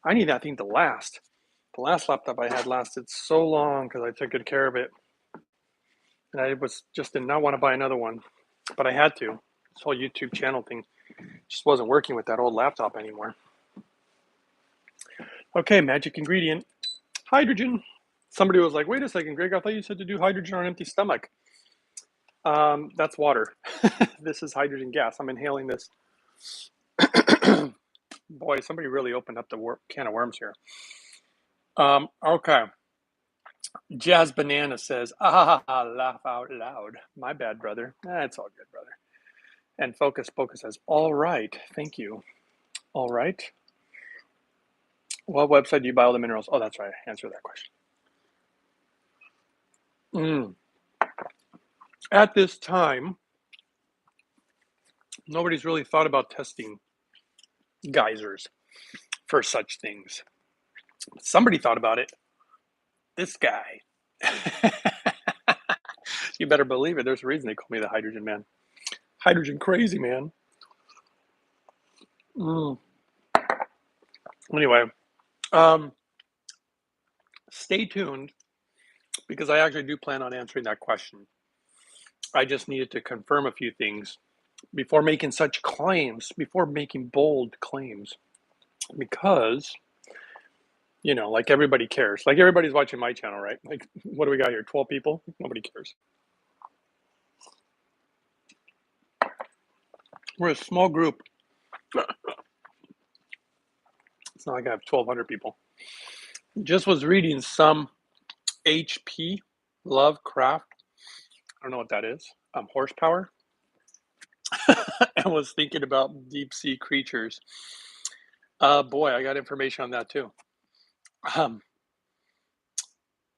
I need that thing to last. The last laptop I had lasted so long because I took good care of it. And I did not want to buy another one, but I had to. This whole YouTube channel thing just wasn't working with that old laptop anymore. Okay, magic ingredient, hydrogen. Somebody was like, wait a second, Greg, I thought you said to do hydrogen on an empty stomach. That's water. This is hydrogen gas. I'm inhaling this. Boy, somebody really opened up the can of worms here. Okay. Jazz Banana says, laugh out loud. My bad, brother. It's all good, brother. And Focus says, all right, thank you. All right. What website do you buy all the minerals? Oh, that's right. I answered that question. At this time, nobody's really thought about testing geysers for such things. Somebody thought about it. This guy. You better believe it. There's a reason they call me the Hydrogen Man. Hydrogen crazy man. Anyway, stay tuned because I actually do plan on answering that question. I just needed to confirm a few things before making such claims, before making bold claims, because, you know, like everybody cares. Like everybody's watching my channel, right? Like, what do we got here? 12 people? Nobody cares. We're a small group. It's not like I have 1,200 people. Just was reading some HP Lovecraft. I don't know what that is. Horsepower. And was thinking about deep sea creatures. Boy, I got information on that too.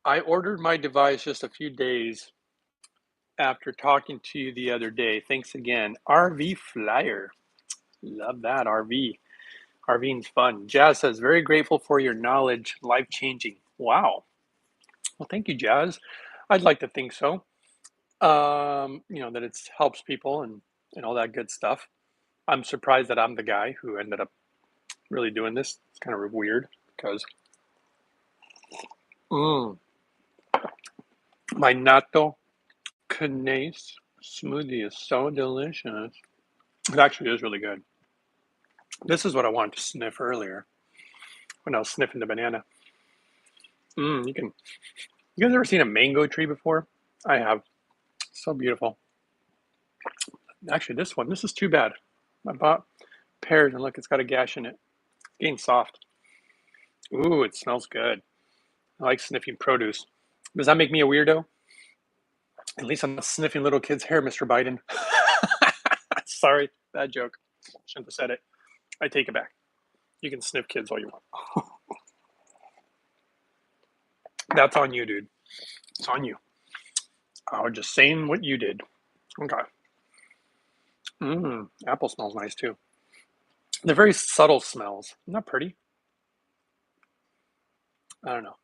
I ordered my device just a few days after talking to you the other day. Thanks again. RV Flyer. Love that, RV. RVing's fun. Jazz says, very grateful for your knowledge, life-changing. Wow. Well, thank you, Jazz. I'd like to think so. You know, that it helps people and all that good stuff. I'm surprised that I'm the guy who ended up really doing this. It's kind of weird because my natto cleanest smoothie is so delicious. It actually is really good. This is what I wanted to sniff earlier when I was sniffing the banana. You guys ever seen a mango tree before? I have. So beautiful. Actually, this is too bad. I bought pears and look, it's got a gash in it. It's getting soft. Ooh, it smells good. I like sniffing produce. Does that make me a weirdo? At least I'm not sniffing little kids' hair, Mr. Biden. Sorry, bad joke. Shouldn't have said it. I take it back. You can sniff kids all you want. That's on you, dude. It's on you. I was just saying what you did. Okay. Apple smells nice too. They're very subtle smells. Isn't that pretty? I don't know.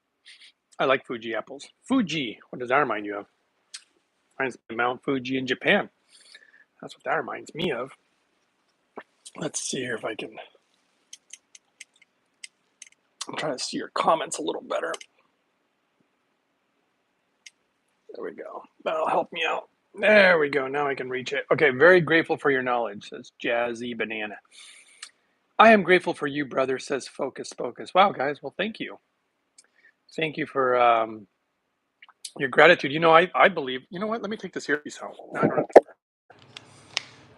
I like Fuji apples. Fuji. What does that remind you of? Reminds me of Mount Fuji in Japan. That's what that reminds me of. Let's see here if I can. I'm trying to see your comments a little better. There we go. That'll help me out. There we go. Now I can reach it. Okay, very grateful for your knowledge, says Jazzy Banana. I am grateful for you, brother, says Focus. Wow, guys. Well, thank you. Thank you for your gratitude. You know, I believe, you know what? Let me take this earpiece out. No, I don't have to.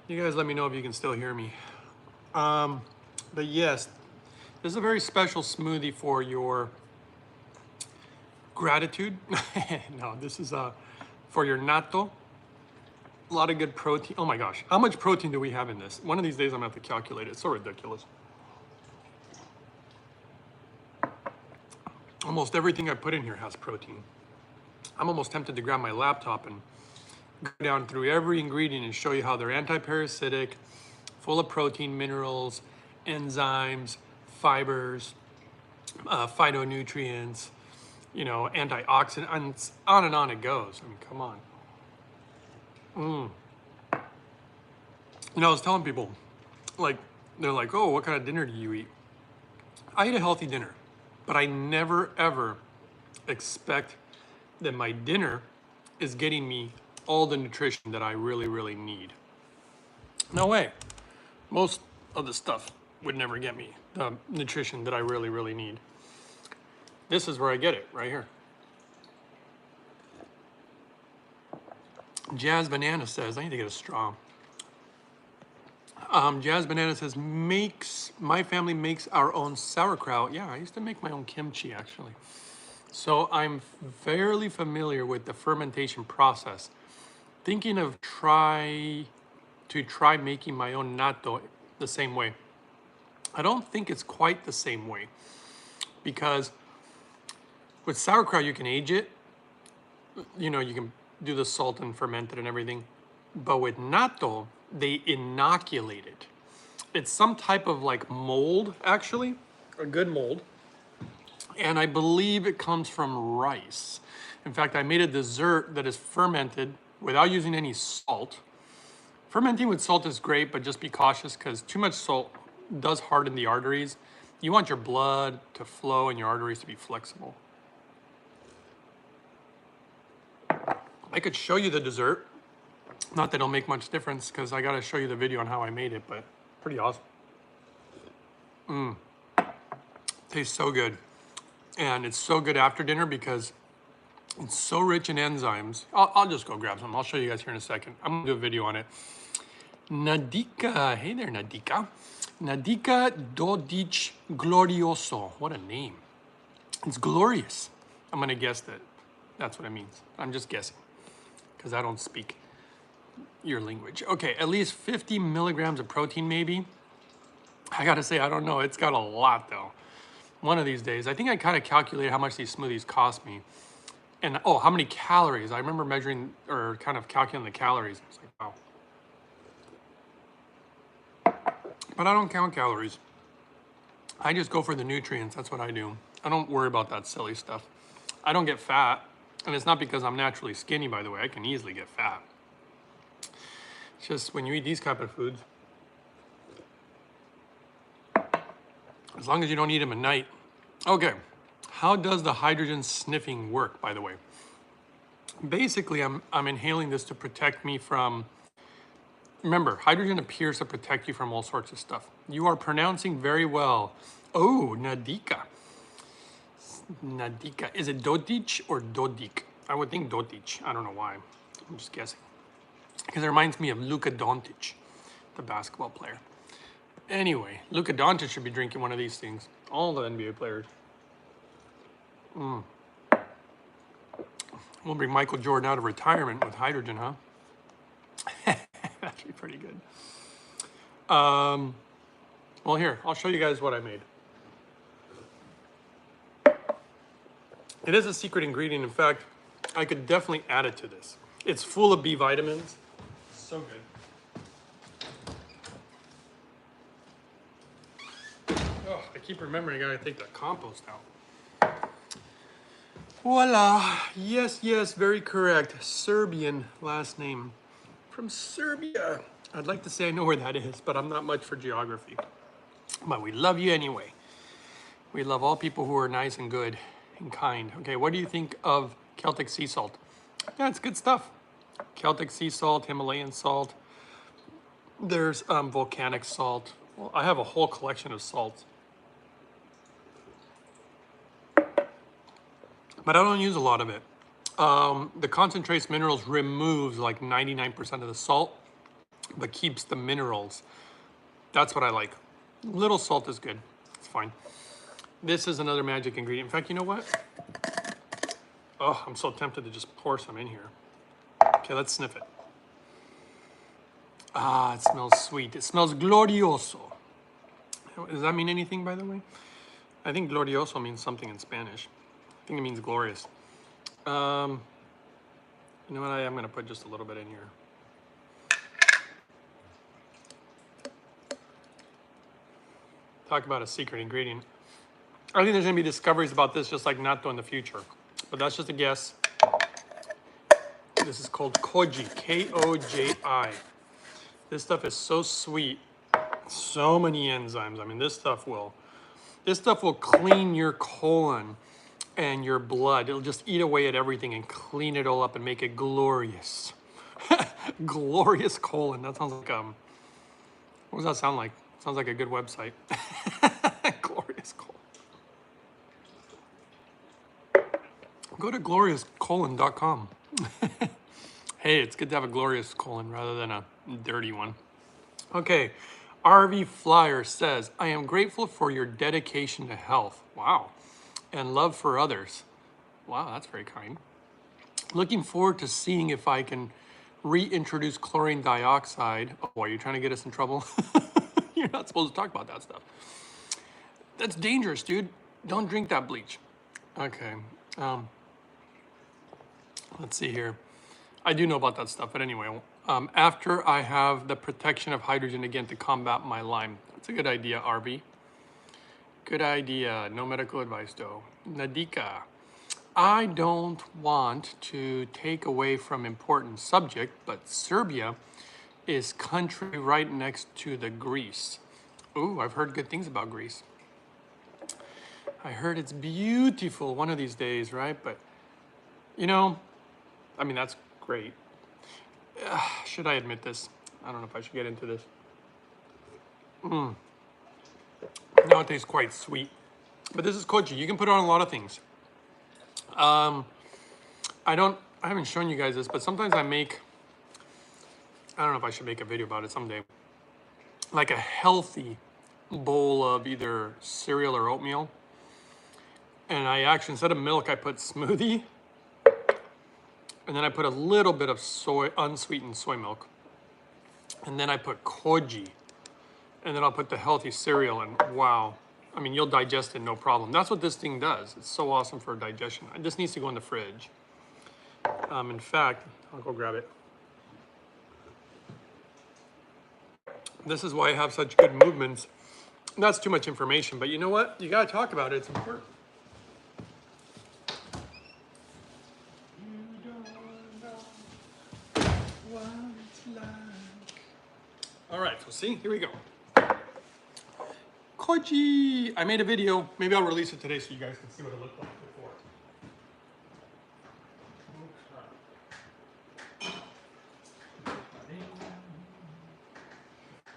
You guys let me know if you can still hear me. But yes, this is a very special smoothie for your gratitude. No, this is for your natto. A lot of good protein. Oh my gosh, how much protein do we have in this? One of these days I'm gonna have to calculate it. It's so ridiculous. Almost everything I put in here has protein. I'm almost tempted to grab my laptop and go down through every ingredient and show you how they're anti-parasitic, full of protein, minerals, enzymes, fibers, phytonutrients, you know, antioxidants, on and on it goes. I mean, come on. You know, I was telling people, like, they're like, oh, what kind of dinner do you eat? I eat a healthy dinner. but I never ever expect that my dinner is getting me all the nutrition that I really, really need. No way. Most of the stuff would never get me the nutrition that I really, really need. This is where I get it, right here. Jazz Banana says, I need to get a straw. Jazz Banana says, my family makes our own sauerkraut. Yeah, I used to make my own kimchi, actually. So I'm fairly familiar with the fermentation process. Thinking of try making my own natto the same way. I don't think it's quite the same way, because with sauerkraut you can age it. You know, you can do the salt and ferment it and everything. But with natto, they inoculate it. It's some type of like mold, actually, a good mold. And I believe it comes from rice. In fact, I made a dessert that is fermented without using any salt. Fermenting with salt is great, but just be cautious because too much salt does harden the arteries. You want your blood to flow and your arteries to be flexible. I could show you the dessert. Not that it'll make much difference because I gotta show you the video on how I made it, but pretty awesome. Tastes so good. And it's so good after dinner because it's so rich in enzymes. I'll just go grab some. I'll show you guys here in a second. I'm gonna do a video on it. Nadika, hey there Nadika. Nadika Dodic Glorioso. What a name. It's glorious. I'm gonna guess that that's what it means. I'm just guessing because I don't speak your language. Okay, at least 50 milligrams of protein maybe. I gotta say, I don't know. It's got a lot though. One of these days. I think I kind of calculated how much these smoothies cost me. And oh, how many calories. I remember measuring or kind of calculating the calories. It's like, wow. But I don't count calories. I just go for the nutrients. That's what I do. I don't worry about that silly stuff. I don't get fat. And it's not because I'm naturally skinny, by the way. I can easily get fat. It's just when you eat these type of foods, as long as you don't eat them at night. Okay, how does the hydrogen sniffing work, by the way? Basically, I'm inhaling this to protect me from, remember, hydrogen appears to protect you from all sorts of stuff. You are pronouncing very well. Oh, Nadika. Nadika, is it Dodic or Dodik? I would think Dotic, I don't know why, I'm just guessing. Because it reminds me of Luka Doncic, the basketball player. Anyway, Luka Doncic should be drinking one of these things. All the NBA players. We'll bring Michael Jordan out of retirement with hydrogen, huh? That'd be pretty good. Well, here, I'll show you guys what I made. It is a secret ingredient. In fact, I could definitely add it to this. It's full of B vitamins. So good. Oh, I keep remembering I gotta take that compost out. Voila. Yes, yes, very correct. Serbian last name. From Serbia. I'd like to say I know where that is, but I'm not much for geography. But we love you anyway. We love all people who are nice and good and kind. Okay, what do you think of Celtic sea salt? Yeah, it's good stuff. Celtic sea salt, Himalayan salt. There's volcanic salt. Well, I have a whole collection of salts. But I don't use a lot of it. The concentrates minerals removes like 99% of the salt, but keeps the minerals. That's what I like. Little salt is good. It's fine. This is another magic ingredient. In fact, you know what? Oh, I'm so tempted to just pour some in here. Okay, let's sniff it. Ah, it smells sweet. It smells glorioso. Does that mean anything, by the way? I think glorioso means something in Spanish. I think it means glorious. You know what? I am going to put just a little bit in here. Talk about a secret ingredient. I think there's going to be discoveries about this just like natto in the future. But that's just a guess. This is called koji, K-O-J-I. This stuff is so sweet. So many enzymes. I mean, this stuff will This stuff will clean your colon and your blood. It'll just eat away at everything and clean it all up and make it glorious. Glorious colon. That sounds like what does that sound like? Sounds like a good website. Glorious colon. Go to gloriouscolon.com. Hey, it's good to have a glorious colon rather than a dirty one. Okay, RV Flyer says, I am grateful for your dedication to health. Wow. And love for others. Wow, that's very kind. Looking forward to seeing if I can reintroduce chlorine dioxide. Oh, are you trying to get us in trouble? You're not supposed to talk about that stuff. That's dangerous, dude. Don't drink that bleach. Okay. Let's see here. I do know about that stuff, but anyway, after I have the protection of hydrogen again to combat my Lyme. That's a good idea, RV. Good idea. No medical advice, though. Nadika. I don't want to take away from important subject, but Serbia is country right next to the Greece. Ooh, I've heard good things about Greece. I heard it's beautiful one of these days, right? But, you know, I mean, that's great. Should I admit this? I don't know if I should get into this. Now it tastes quite sweet. But this is koji. You can put it on a lot of things. I haven't shown you guys this, but sometimes I don't know if I should make a video about it someday, like a healthy bowl of either cereal or oatmeal. And I actually, instead of milk, I put smoothie. And then I put a little bit of unsweetened soy milk. And then I put koji. And then I'll put the healthy cereal, and wow. I mean, you'll digest it no problem. That's what this thing does. It's so awesome for digestion. It just needs to go in the fridge. In fact, I'll go grab it. This is why I have such good movements. That's too much information, but you know what? You gotta talk about it, it's important. You don't know what it's like. All right, so see, here we go. Koji! I made a video. Maybe I'll release it today so you guys can see what it looked like before.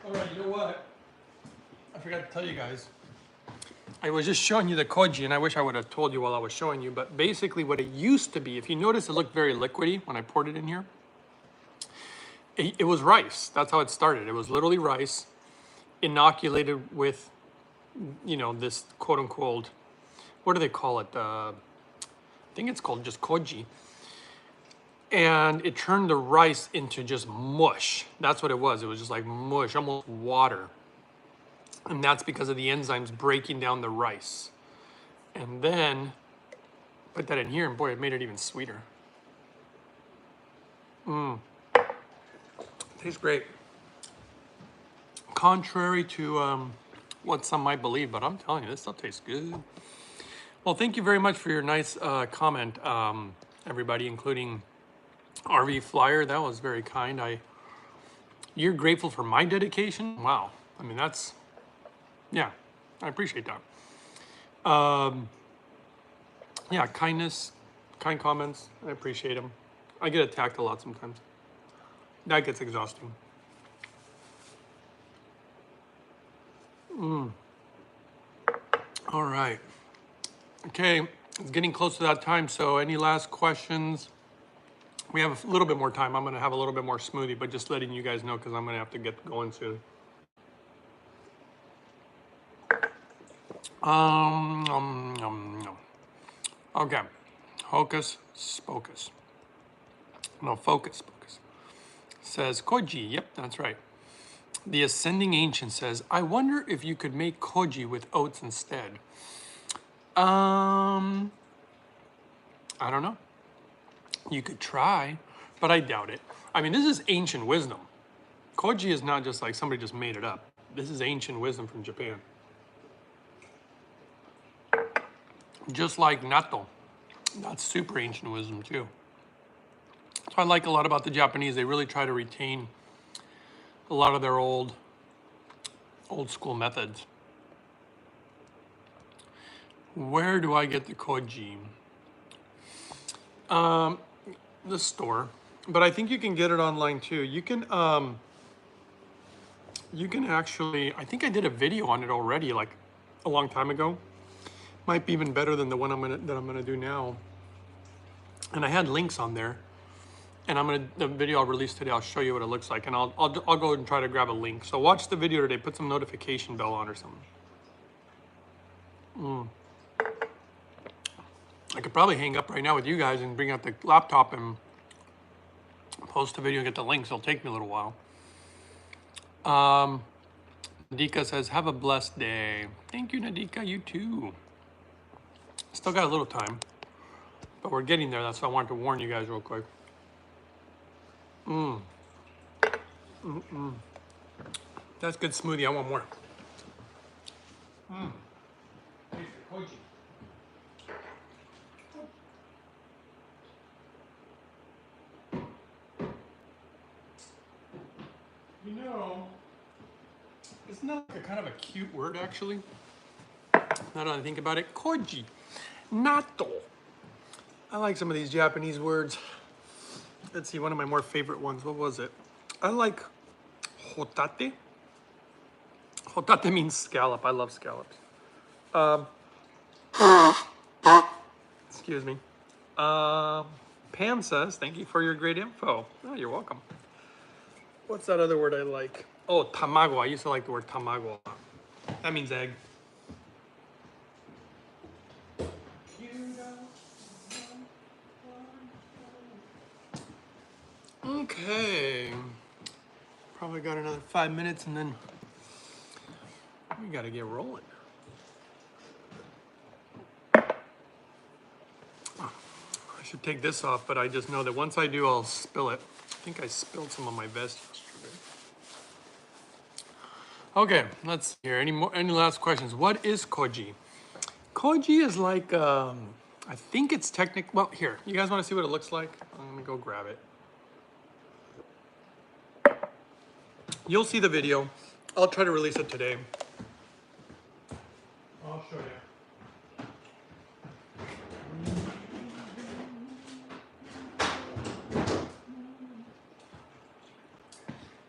All right, you know what? I forgot to tell you guys. I was just showing you the koji, and I wish I would have told you while I was showing you, but basically what it used to be, if you notice, it looked very liquidy when I poured it in here. It was rice. That's how it started. It was literally rice inoculated with, you know, this quote unquote, what do they call it? I think it's called just koji. And it turned the rice into just mush. That's what it was. It was just like mush, almost water. And that's because of the enzymes breaking down the rice. And then put that in here, and boy, it made it even sweeter. Tastes great. Contrary to what some might believe, but I'm telling you, this stuff tastes good. Well, thank you very much for your nice comment, everybody, including RV Flyer. That was very kind. You're grateful for my dedication? Wow. I mean, that's, yeah, I appreciate that. Yeah, kindness, kind comments, I appreciate them. I get attacked a lot sometimes. That gets exhausting. All right. Okay, it's getting close to that time, so any last questions? We have a little bit more time. I'm going to have a little bit more smoothie, but just letting you guys know because I'm going to have to get going soon. Okay, hocus pocus. No, focus pocus. Says koji. Yep, that's right. The Ascending Ancient says, I wonder if you could make koji with oats instead. I don't know. You could try, but I doubt it. I mean, this is ancient wisdom. Koji is not just like somebody just made it up. This is ancient wisdom from Japan. Just like natto. That's super ancient wisdom too. So I like a lot about the Japanese. They really try to retain a lot of their old school methods. Where do I get the koji? The store, but I think you can get it online too. You can actually, I think I did a video on it already, like a long time ago. Might be even better than the one that I'm gonna do now. And I had links on there. And the video I'll release today, I'll show you what it looks like, and I'll go and try to grab a link. So watch the video today, put some notification bell on or something. I could probably hang up right now with you guys and bring out the laptop and post the video and get the links. It'll take me a little while. Nadika says, have a blessed day. Thank you, Nadika, you too. Still got a little time, but we're getting there. That's why I wanted to warn you guys real quick. That's good smoothie. I want more. You know, isn't that like a kind of a cute word, actually? Now that I think about it, koji, natto. I like some of these Japanese words. Let's see, one of my more favorite ones. What was it? I like hotate. Hotate means scallop. I love scallops. Excuse me. Pam says, thank you for your great info. Oh, you're welcome. What's that other word I like? Oh, tamago. I used to like the word tamago. That means egg. Okay. Probably got another 5 minutes and then we gotta get rolling. I should take this off, but I just know that once I do, I'll spill it. I think I spilled some on my vest yesterday. Okay, let's see here. Any last questions? What is koji? Koji is like, I think it's technical. Well, here, you guys want to see what it looks like? I'm gonna go grab it. You'll see the video. I'll try to release it today. I'll show you.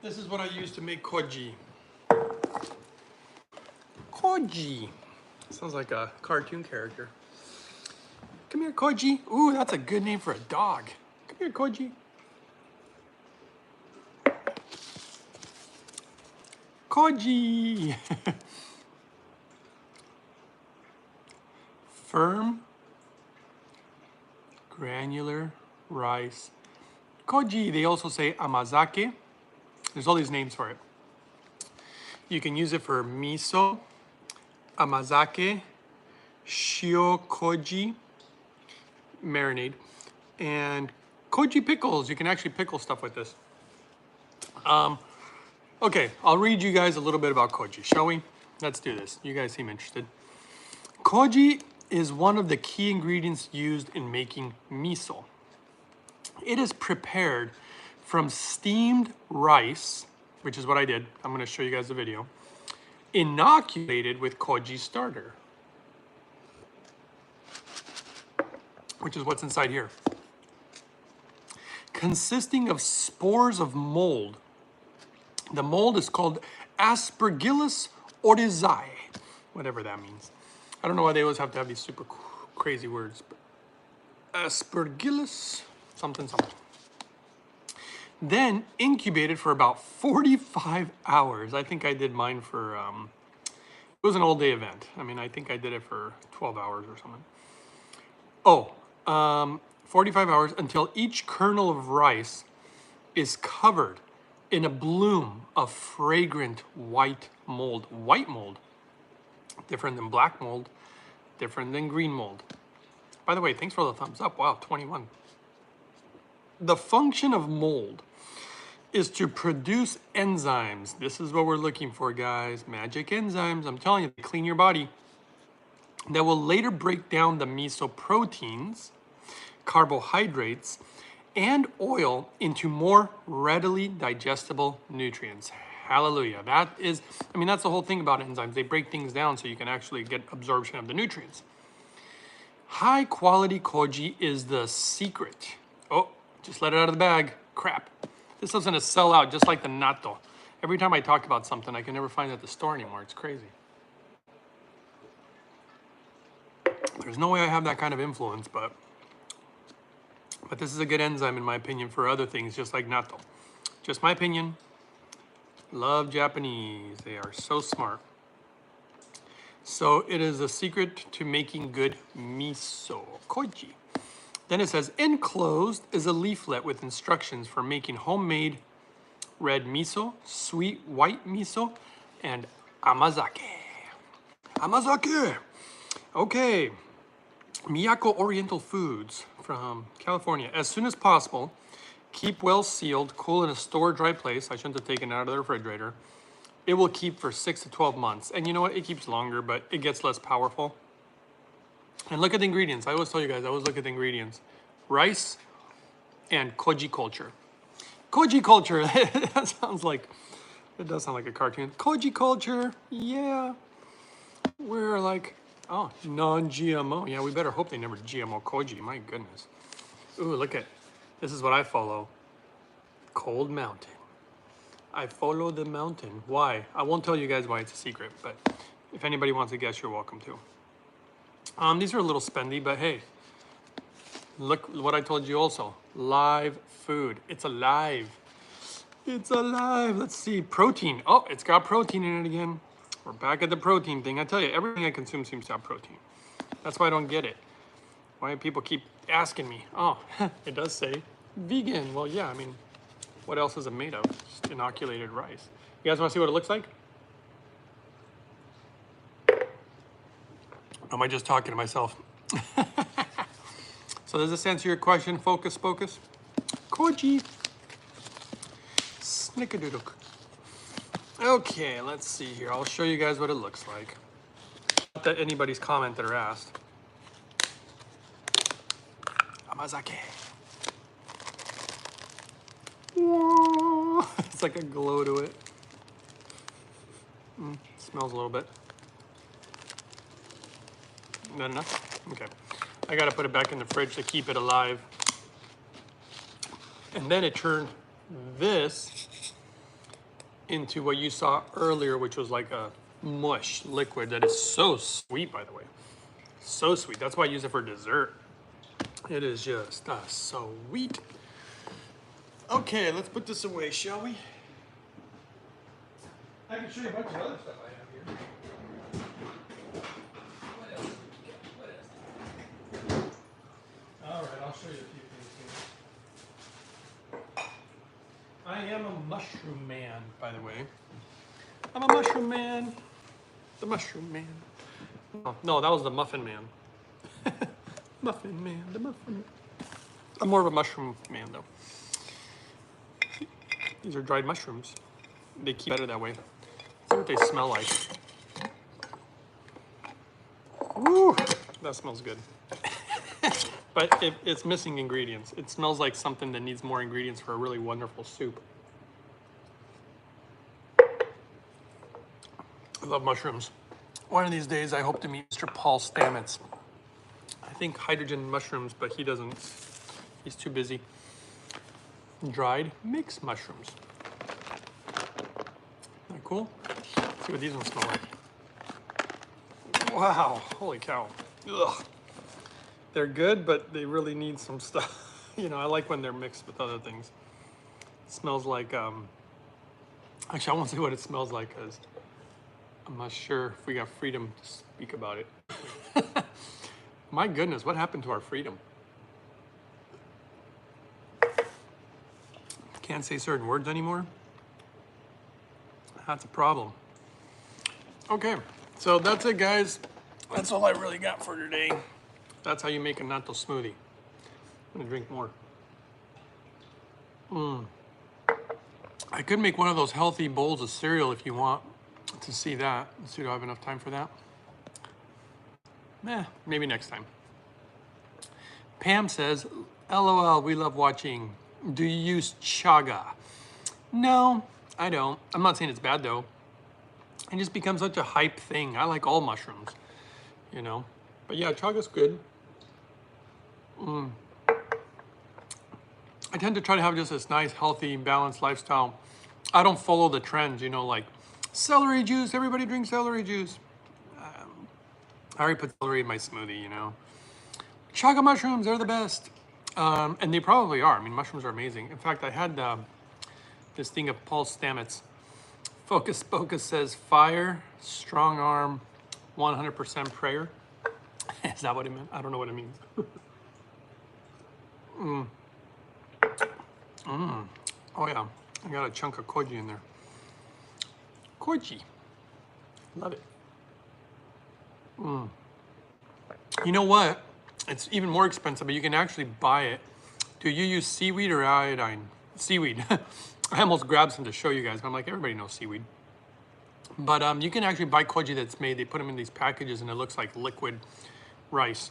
This is what I use to make koji. Koji. Sounds like a cartoon character. Come here, Koji. Ooh, that's a good name for a dog. Come here, Koji. Koji. Firm, granular rice. Koji, they also say amazake. There's all these names for it. You can use it for miso, amazake, shio koji, marinade, and koji pickles. You can actually pickle stuff with this. Okay, I'll read you guys a little bit about koji, shall we? Let's do this. You guys seem interested. Koji is one of the key ingredients used in making miso. It is prepared from steamed rice, which is what I did. I'm going to show you guys the video. Inoculated with koji starter, which is what's inside here. Consisting of spores of mold. The mold is called Aspergillus oryzae, whatever that means. I don't know why they always have to have these super crazy words, but Aspergillus something something. Then incubated for about 45 hours. I think I did mine for, it was an all day event. I mean, I think I did it for 12 hours or something. Oh, 45 hours until each kernel of rice is covered in a bloom of fragrant white mold. White mold, different than black mold, different than green mold. By the way, thanks for the thumbs up. Wow, 21. The function of mold is to produce enzymes. This is what we're looking for, guys. Magic enzymes. I'm telling you, they clean your body. That will later break down the miso proteins, carbohydrates, and oil into more readily digestible nutrients. Hallelujah. That is, I mean, that's the whole thing about enzymes. They break things down so you can actually get absorption of the nutrients. High quality koji is the secret. Oh, just let it out of the bag. Crap. This is gonna sell out just like the natto. Every time I talk about something, I can never find it at the store anymore. It's crazy. There's no way I have that kind of influence, but this is a good enzyme in my opinion for other things, just like natto. Just my opinion. Love Japanese. They are so smart. So it is a secret to making good miso, koji. Then it says, enclosed is a leaflet with instructions for making homemade red miso, sweet white miso, and amazake. Amazake! Okay. Miyako Oriental Foods from California. As soon as possible, keep well sealed, cool in a store dry place. I shouldn't have taken it out of the refrigerator. It will keep for 6 to 12 months. And you know what? It keeps longer, but it gets less powerful. And look at the ingredients. I always tell you guys, I always look at the ingredients. Rice and koji culture. Koji culture, that sounds like, it does sound like a cartoon. Koji culture, yeah. We're like, oh, non-GMO. Yeah, we better hope they never GMO koji, my goodness. Ooh, look at, this is what I follow. Cold Mountain. I follow the mountain. Why? I won't tell you guys why, it's a secret, but if anybody wants to guess, you're welcome to. These are a little spendy, but hey, look what I told you also. Live food. It's alive. It's alive. Let's see. Protein. Oh, it's got protein in it again. We're back at the protein thing. I tell you, everything I consume seems to have protein. That's why I don't get it. Why people keep asking me. Oh, it does say vegan. Well, yeah, I mean, what else is it made of? Just inoculated rice. You guys want to see what it looks like? Or am I just talking to myself? So does this answer your question, Focus Pocus? Koji. Snickerdoodle. Okay, let's see here. I'll show you guys what it looks like. Not that anybody's commented or asked. Amazake. Whoa. It's like a glow to it. Smells a little bit. Not enough? Okay. I gotta put it back in the fridge to keep it alive. And then it turned this into what you saw earlier, which was like a mush liquid that is so sweet, by the way. So sweet. That's why I use it for dessert. It is just so sweet. Okay, let's put this away, shall we? I can show you a bunch of other stuff I have here. All right, I'll show you a few things here. I am a mushroom man, by the way. I'm a mushroom man. The mushroom man. Oh, no, that was the muffin man. Muffin man, the muffin man. I'm more of a mushroom man, though. These are dried mushrooms. They keep better that way. See what they smell like. Woo, that smells good. But it's missing ingredients. It smells like something that needs more ingredients for a really wonderful soup. I love mushrooms. One of these days, I hope to meet Mr. Paul Stamets. I think hydrogen mushrooms, but he doesn't. He's too busy. Dried mixed mushrooms. Isn't that cool? Let's see what these ones smell like. Wow, holy cow. Ugh. They're good, but they really need some stuff. You know, I like when they're mixed with other things. It smells like, actually I won't say what it smells like because I'm not sure if we got freedom to speak about it. My goodness, what happened to our freedom? Can't say certain words anymore. That's a problem. Okay, so that's it, guys. That's all I really got for today. That's how you make a natto smoothie. I'm gonna drink more. I could make one of those healthy bowls of cereal if you want to see that. Let's see, do I have enough time for that? Maybe next time. Pam says, LOL, we love watching. Do you use chaga? No, I don't. I'm not saying it's bad though. It just becomes such a hype thing. I like all mushrooms, you know. But yeah, chaga's good. I tend to try to have just this nice, healthy, balanced lifestyle. I don't follow the trends, you know, like celery juice, everybody drinks celery juice. I already put celery in my smoothie, you know. Chaga mushrooms, they're the best. And they probably are. I mean, mushrooms are amazing. In fact, I had this thing of Paul Stamets. Focus Pocus says, fire, strong arm, 100% prayer. Is that what it meant? I don't know what it means. Oh yeah, I got a chunk of koji in there. Koji. Love it. You know what? It's even more expensive, but you can actually buy it. Do you use seaweed or iodine? Seaweed. I almost grabbed some to show you guys, but I'm like, everybody knows seaweed. But you can actually buy koji that's made. They put them in these packages and it looks like liquid rice.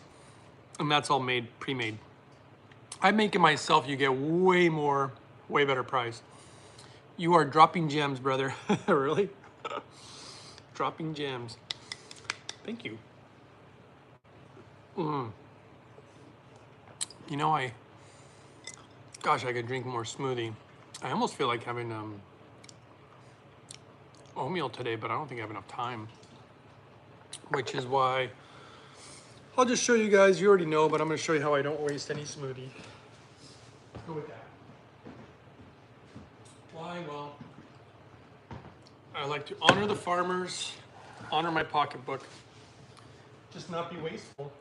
And that's all made, pre-made. I make it myself. You get way more, way better price. You are dropping gems, brother. Really? Dropping gems. Thank you. You know, gosh, I could drink more smoothie. I almost feel like having oatmeal today, but I don't think I have enough time. Which is why I'll just show you guys. You already know, but I'm going to show you how I don't waste any smoothie. Let's go with that. Why? Well, I like to honor the farmers, honor my pocketbook, just not be wasteful.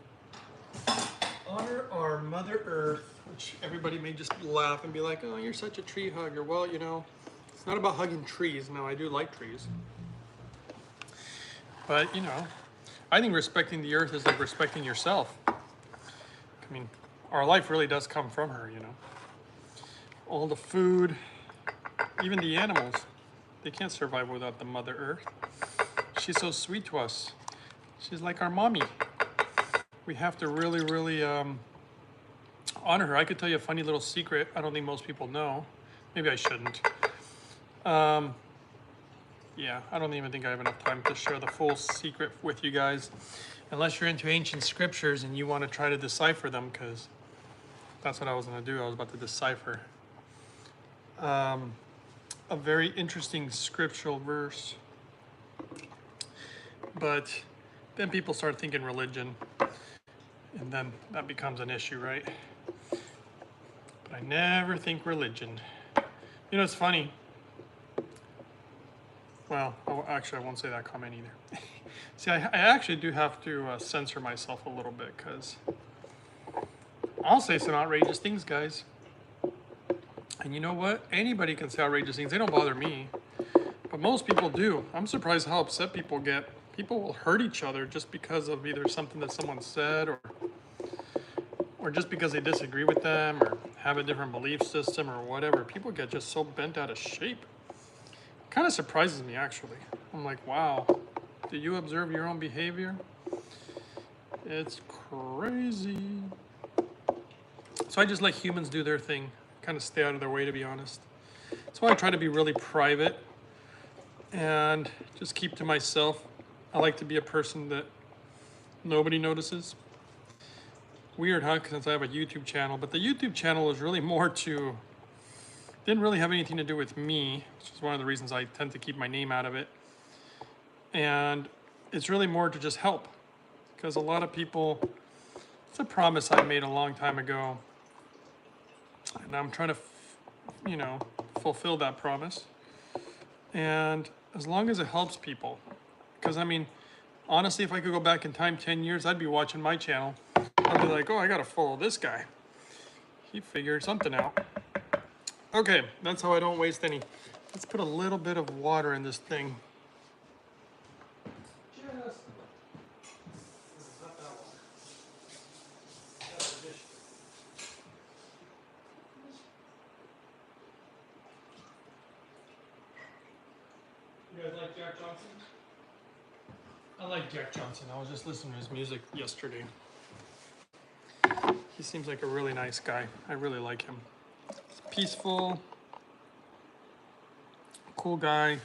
Honor our Mother Earth, which everybody may just laugh and be like, oh, you're such a tree hugger. Well, you know, it's not about hugging trees. No, I do like trees. But, you know, I think respecting the earth is like respecting yourself. I mean, our life really does come from her, you know. All the food, even the animals, they can't survive without the Mother Earth. She's so sweet to us. She's like our mommy. We have to really, really honor her. I could tell you a funny little secret. I don't think most people know. Maybe I shouldn't. Yeah, I don't even think I have enough time to share the full secret with you guys. Unless you're into ancient scriptures and you want to try to decipher them, because that's what I was going to do. I was about to decipher a very interesting scriptural verse. But then people start thinking religion. And then that becomes an issue, right? But I never think religion. You know, it's funny. Well, actually, I won't say that comment either. See, I actually do have to censor myself a little bit, because I'll say some outrageous things, guys. And you know what? Anybody can say outrageous things. They don't bother me. But most people do. I'm surprised how upset people get. People will hurt each other just because of either something that someone said or just because they disagree with them or have a different belief system or whatever. People get just so bent out of shape. It kind of surprises me, actually. I'm like, wow, do you observe your own behavior? It's crazy. So I just let humans do their thing, kind of stay out of their way, to be honest. That's why I try to be really private and just keep to myself. I like to be a person that nobody notices. Weird, huh? Since I have a YouTube channel, but the YouTube channel is really more to, didn't really have anything to do with me, which is one of the reasons I tend to keep my name out of it. And it's really more to just help, because a lot of people, it's a promise I made a long time ago, and I'm trying to, you know, fulfill that promise. And as long as it helps people, because I mean, honestly, if I could go back in time 10 years, I'd be watching my channel. I'd be like, oh, I gotta follow this guy. He figured something out. Okay, that's how I don't waste any. Let's put a little bit of water in this thing. Just. Not that water. That's a dish. You guys like Jack Johnson? I like Jack Johnson. I was just listening to his music yesterday. He seems like a really nice guy. I really like him. He's peaceful, cool guy.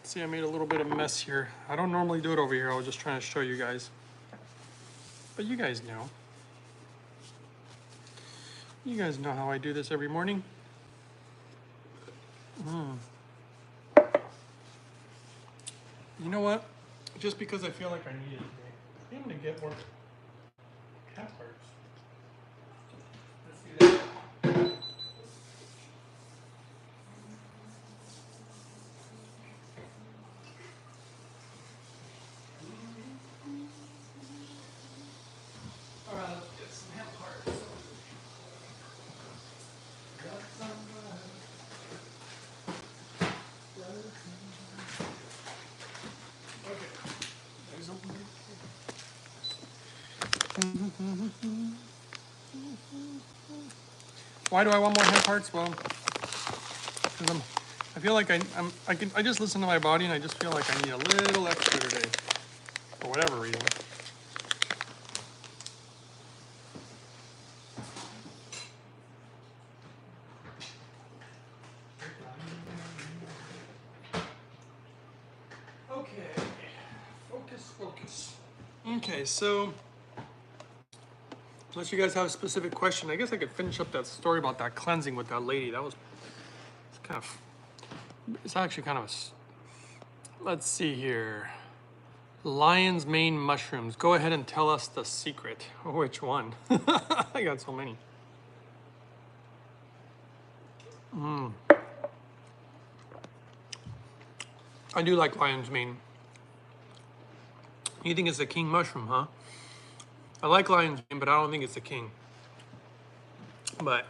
See, I made a little bit of a mess here. I don't normally do it over here. I was just trying to show you guys. But you guys know. You guys know how I do this every morning. You know what? Just because I feel like I need it today, I'm gonna get more cat parts. Let's do that. All right, let's get some hemp parts. Got some, okay. There's something. Why do I want more hemp parts? Well, because I feel like I just listen to my body and I just feel like I need a little extra today, for whatever reason. Okay, focus. Okay, so unless you guys have a specific question, I guess I could finish up that story about that cleansing with that lady. That was it's actually kind of let's see here. Lion's mane mushrooms. Go ahead and tell us the secret. Which one? I got so many. I do like lion's mane. You think it's the king mushroom, huh? I like lion's mane, but I don't think it's the king. But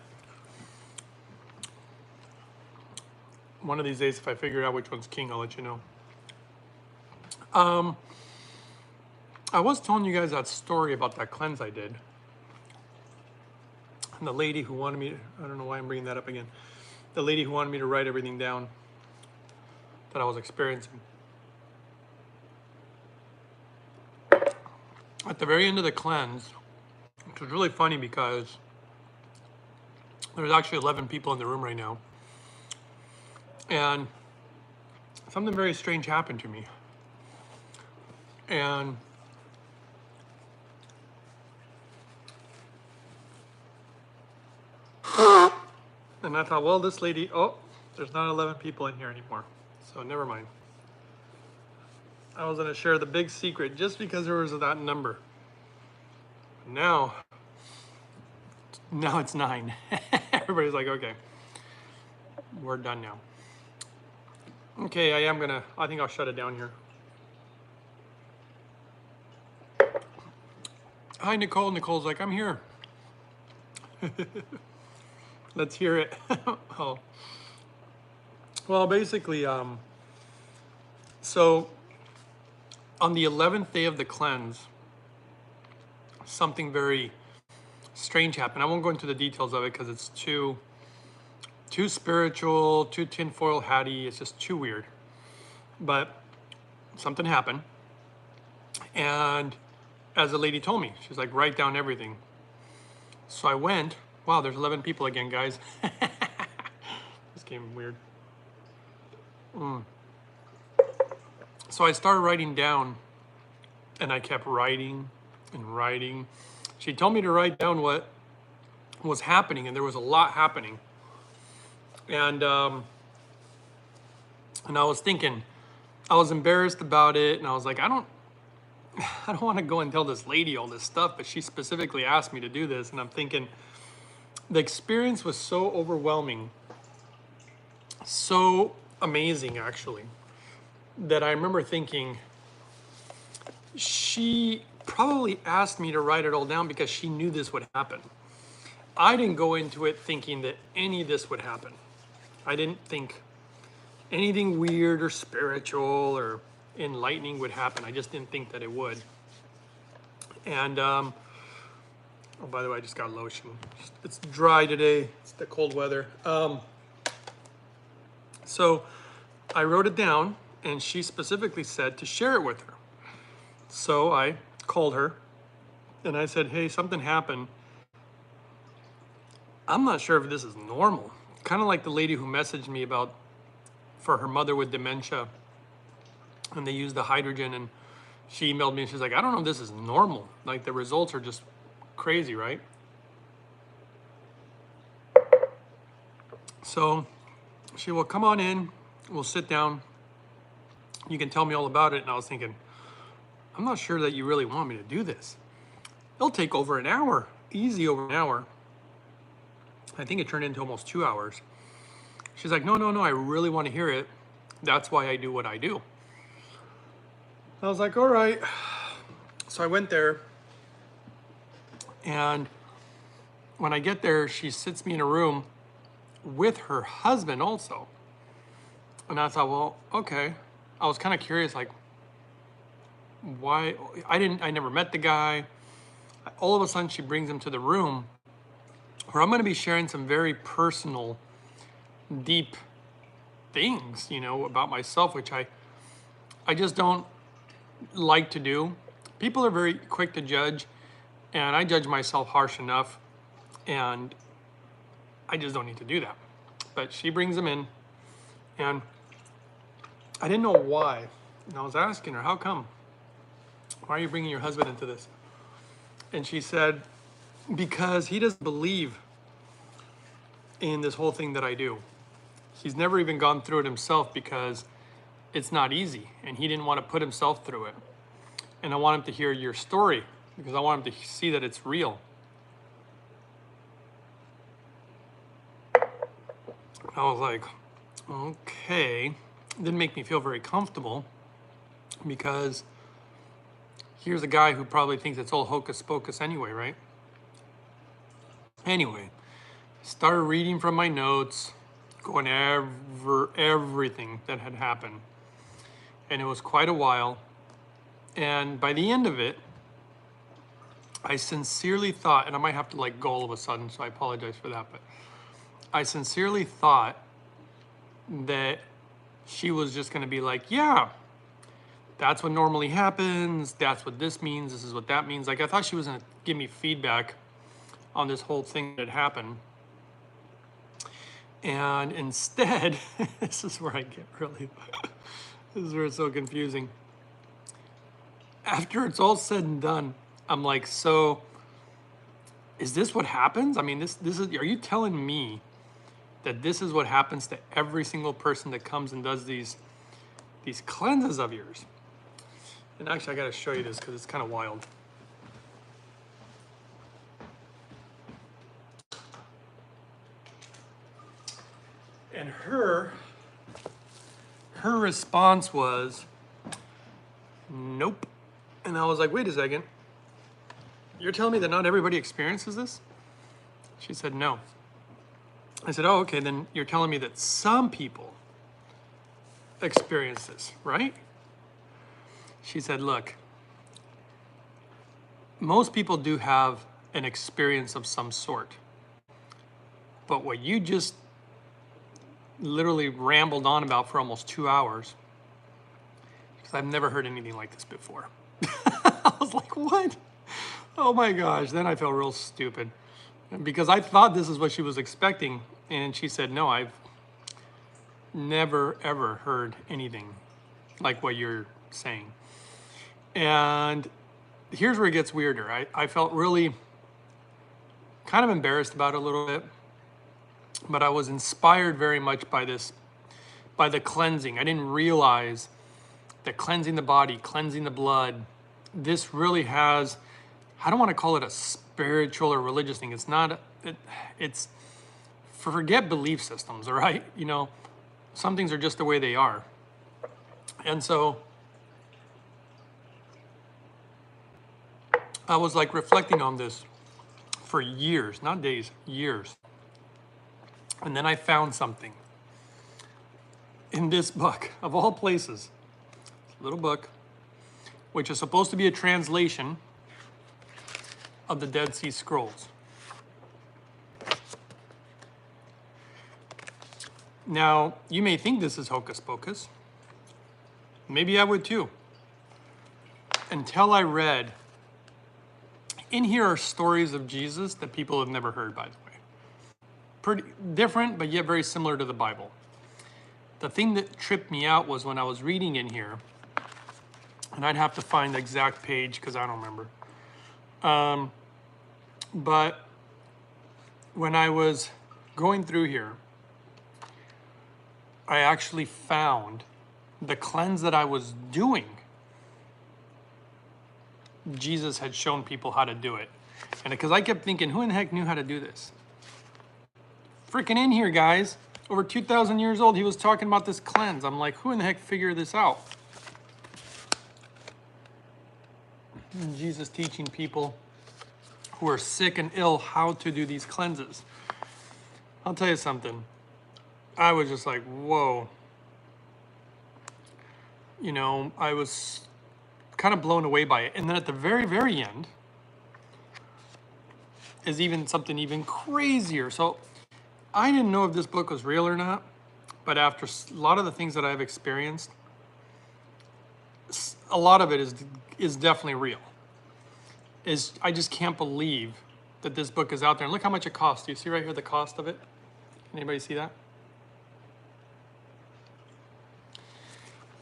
one of these days, if I figure out which one's king, I'll let you know. I was telling you guys that story about that cleanse I did. And the lady who wanted me, I don't know why I'm bringing that up again. The lady who wanted me to write everything down that I was experiencing. At the very end of the cleanse, which was really funny because there's actually 11 people in the room right now. And something very strange happened to me. And I thought, well, this lady, oh, there's not 11 people in here anymore. So never mind. I was gonna share the big secret just because there was that number. Now it's 9. Everybody's like, okay, we're done now. Okay, I think I'll shut it down here. Hi, Nicole. Nicole's like, I'm here. Let's hear it. Oh. Well, basically, so on the 11th day of the cleanse, something very strange happened. I won't go into the details of it because it's too spiritual, too tinfoil hatty. It's just too weird. But something happened. And as the lady told me, she's like, write down everything. So I went. Wow, there's 11 people again, guys. This game weird. So I started writing down, and I kept writing and writing. She told me to write down what was happening, and there was a lot happening. And I was thinking, I was embarrassed about it, and I was like, I don't want to go and tell this lady all this stuff, but she specifically asked me to do this, and I'm thinking, the experience was so overwhelming, so amazing, actually, that I remember thinking, she probably asked me to write it all down because she knew this would happen. I didn't go into it thinking that any of this would happen. I didn't think anything weird or spiritual or enlightening would happen. I just didn't think that it would. And, oh, by the way, I just got lotion. It's dry today. It's the cold weather. So I wrote it down, and she specifically said to share it with her. So I called her, and I said, hey, something happened. I'm not sure if this is normal. Kind of like the lady who messaged me about for her mother with dementia, and they used the hydrogen, and she emailed me and she's like, I don't know if this is normal. Like, the results are just crazy, right? So she will come on in, we'll sit down, you can tell me all about it. And I was thinking, I'm not sure that you really want me to do this. It'll take over an hour, easy over an hour. I think it turned into almost 2 hours. She's like, no, I really want to hear it. That's why I do what I do. I was like, all right. So I went there, and when I get there, she sits me in a room with her husband also. And I thought, well, okay. I was kind of curious, like, why? I never met the guy. All of a sudden, she brings him to the room where I'm going to be sharing some very personal, deep things, you know, about myself, which I just don't like to do. People are very quick to judge, and I judge myself harsh enough, and I just don't need to do that. But she brings him in, and I didn't know why. And I was asking her, how come? Why are you bringing your husband into this? And she said, because he doesn't believe in this whole thing that I do. He's never even gone through it himself because it's not easy, and he didn't want to put himself through it. And I want him to hear your story because I want him to see that it's real. I was like, okay. It didn't make me feel very comfortable because here's a guy who probably thinks it's all hocus pocus anyway, right? Anyway, started reading from my notes, going over everything that had happened. And it was quite a while. And by the end of it, I sincerely thought, and I might have to like go all of a sudden, so I apologize for that, but I sincerely thought that she was just going to be like, yeah, that's what normally happens. That's what this means. This is what that means. Like, I thought she was going to give me feedback on this whole thing that happened. And instead, this is where I get really, this is where it's so confusing. After it's all said and done, I'm like, so is this what happens? I mean, this is, are you telling me that this is what happens to every single person that comes and does these cleanses of yours? And actually, I got to show you this because it's kind of wild. And her response was, nope. And I was like, wait a second. You're telling me that not everybody experiences this? She said, no. I said, oh, okay, then you're telling me that some people experience this, right? She said, look, most people do have an experience of some sort. But what you just literally rambled on about for almost 2 hours, because I've never heard anything like this before. I was like, what? Oh my gosh. Then I felt real stupid because I thought this is what she was expecting. And she said, no, I've never, ever heard anything like what you're saying. And here's where it gets weirder. I felt really kind of embarrassed about it a little bit, but I was inspired very much by this, by the cleansing. I didn't realize that cleansing the body, cleansing the blood, this really has, I don't want to call it a spiritual or religious thing. It's not, it's, forget belief systems, all right? You know, some things are just the way they are. And so I was like reflecting on this for years, not days, years. And then I found something in this book, of all places, little book, which is supposed to be a translation of the Dead Sea Scrolls. Now, you may think this is hocus pocus. Maybe I would too. Until I read, in here are stories of Jesus that people have never heard, by the way. Pretty different, but yet very similar to the Bible. The thing that tripped me out was when I was reading in here, and I'd have to find the exact page because I don't remember. But when I was going through here, I actually found the cleanse that I was doing. Jesus had shown people how to do it. And because I kept thinking, who in the heck knew how to do this? Freaking in here, guys. Over 2,000 years old, he was talking about this cleanse. I'm like, who in the heck figured this out? And Jesus teaching people who are sick and ill how to do these cleanses. I'll tell you something. I was just like, whoa. You know, I was kind of blown away by it. And then at the very, very end is even something even crazier. So I didn't know if this book was real or not, but after a lot of the things that I've experienced, a lot of it is definitely real. I just can't believe that this book is out there. And look how much it costs. Do you see right here the cost of it? Anybody see that?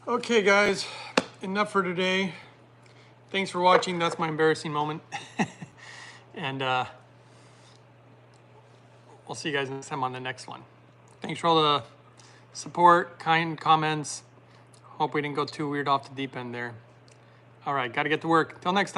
Okay, guys, enough for today. Thanks for watching. That's my embarrassing moment. And we'll see you guys next time on the next one. Thanks for all the support, kind comments. Hope we didn't go too weird off the deep end there. All right, got to get to work. Till next time.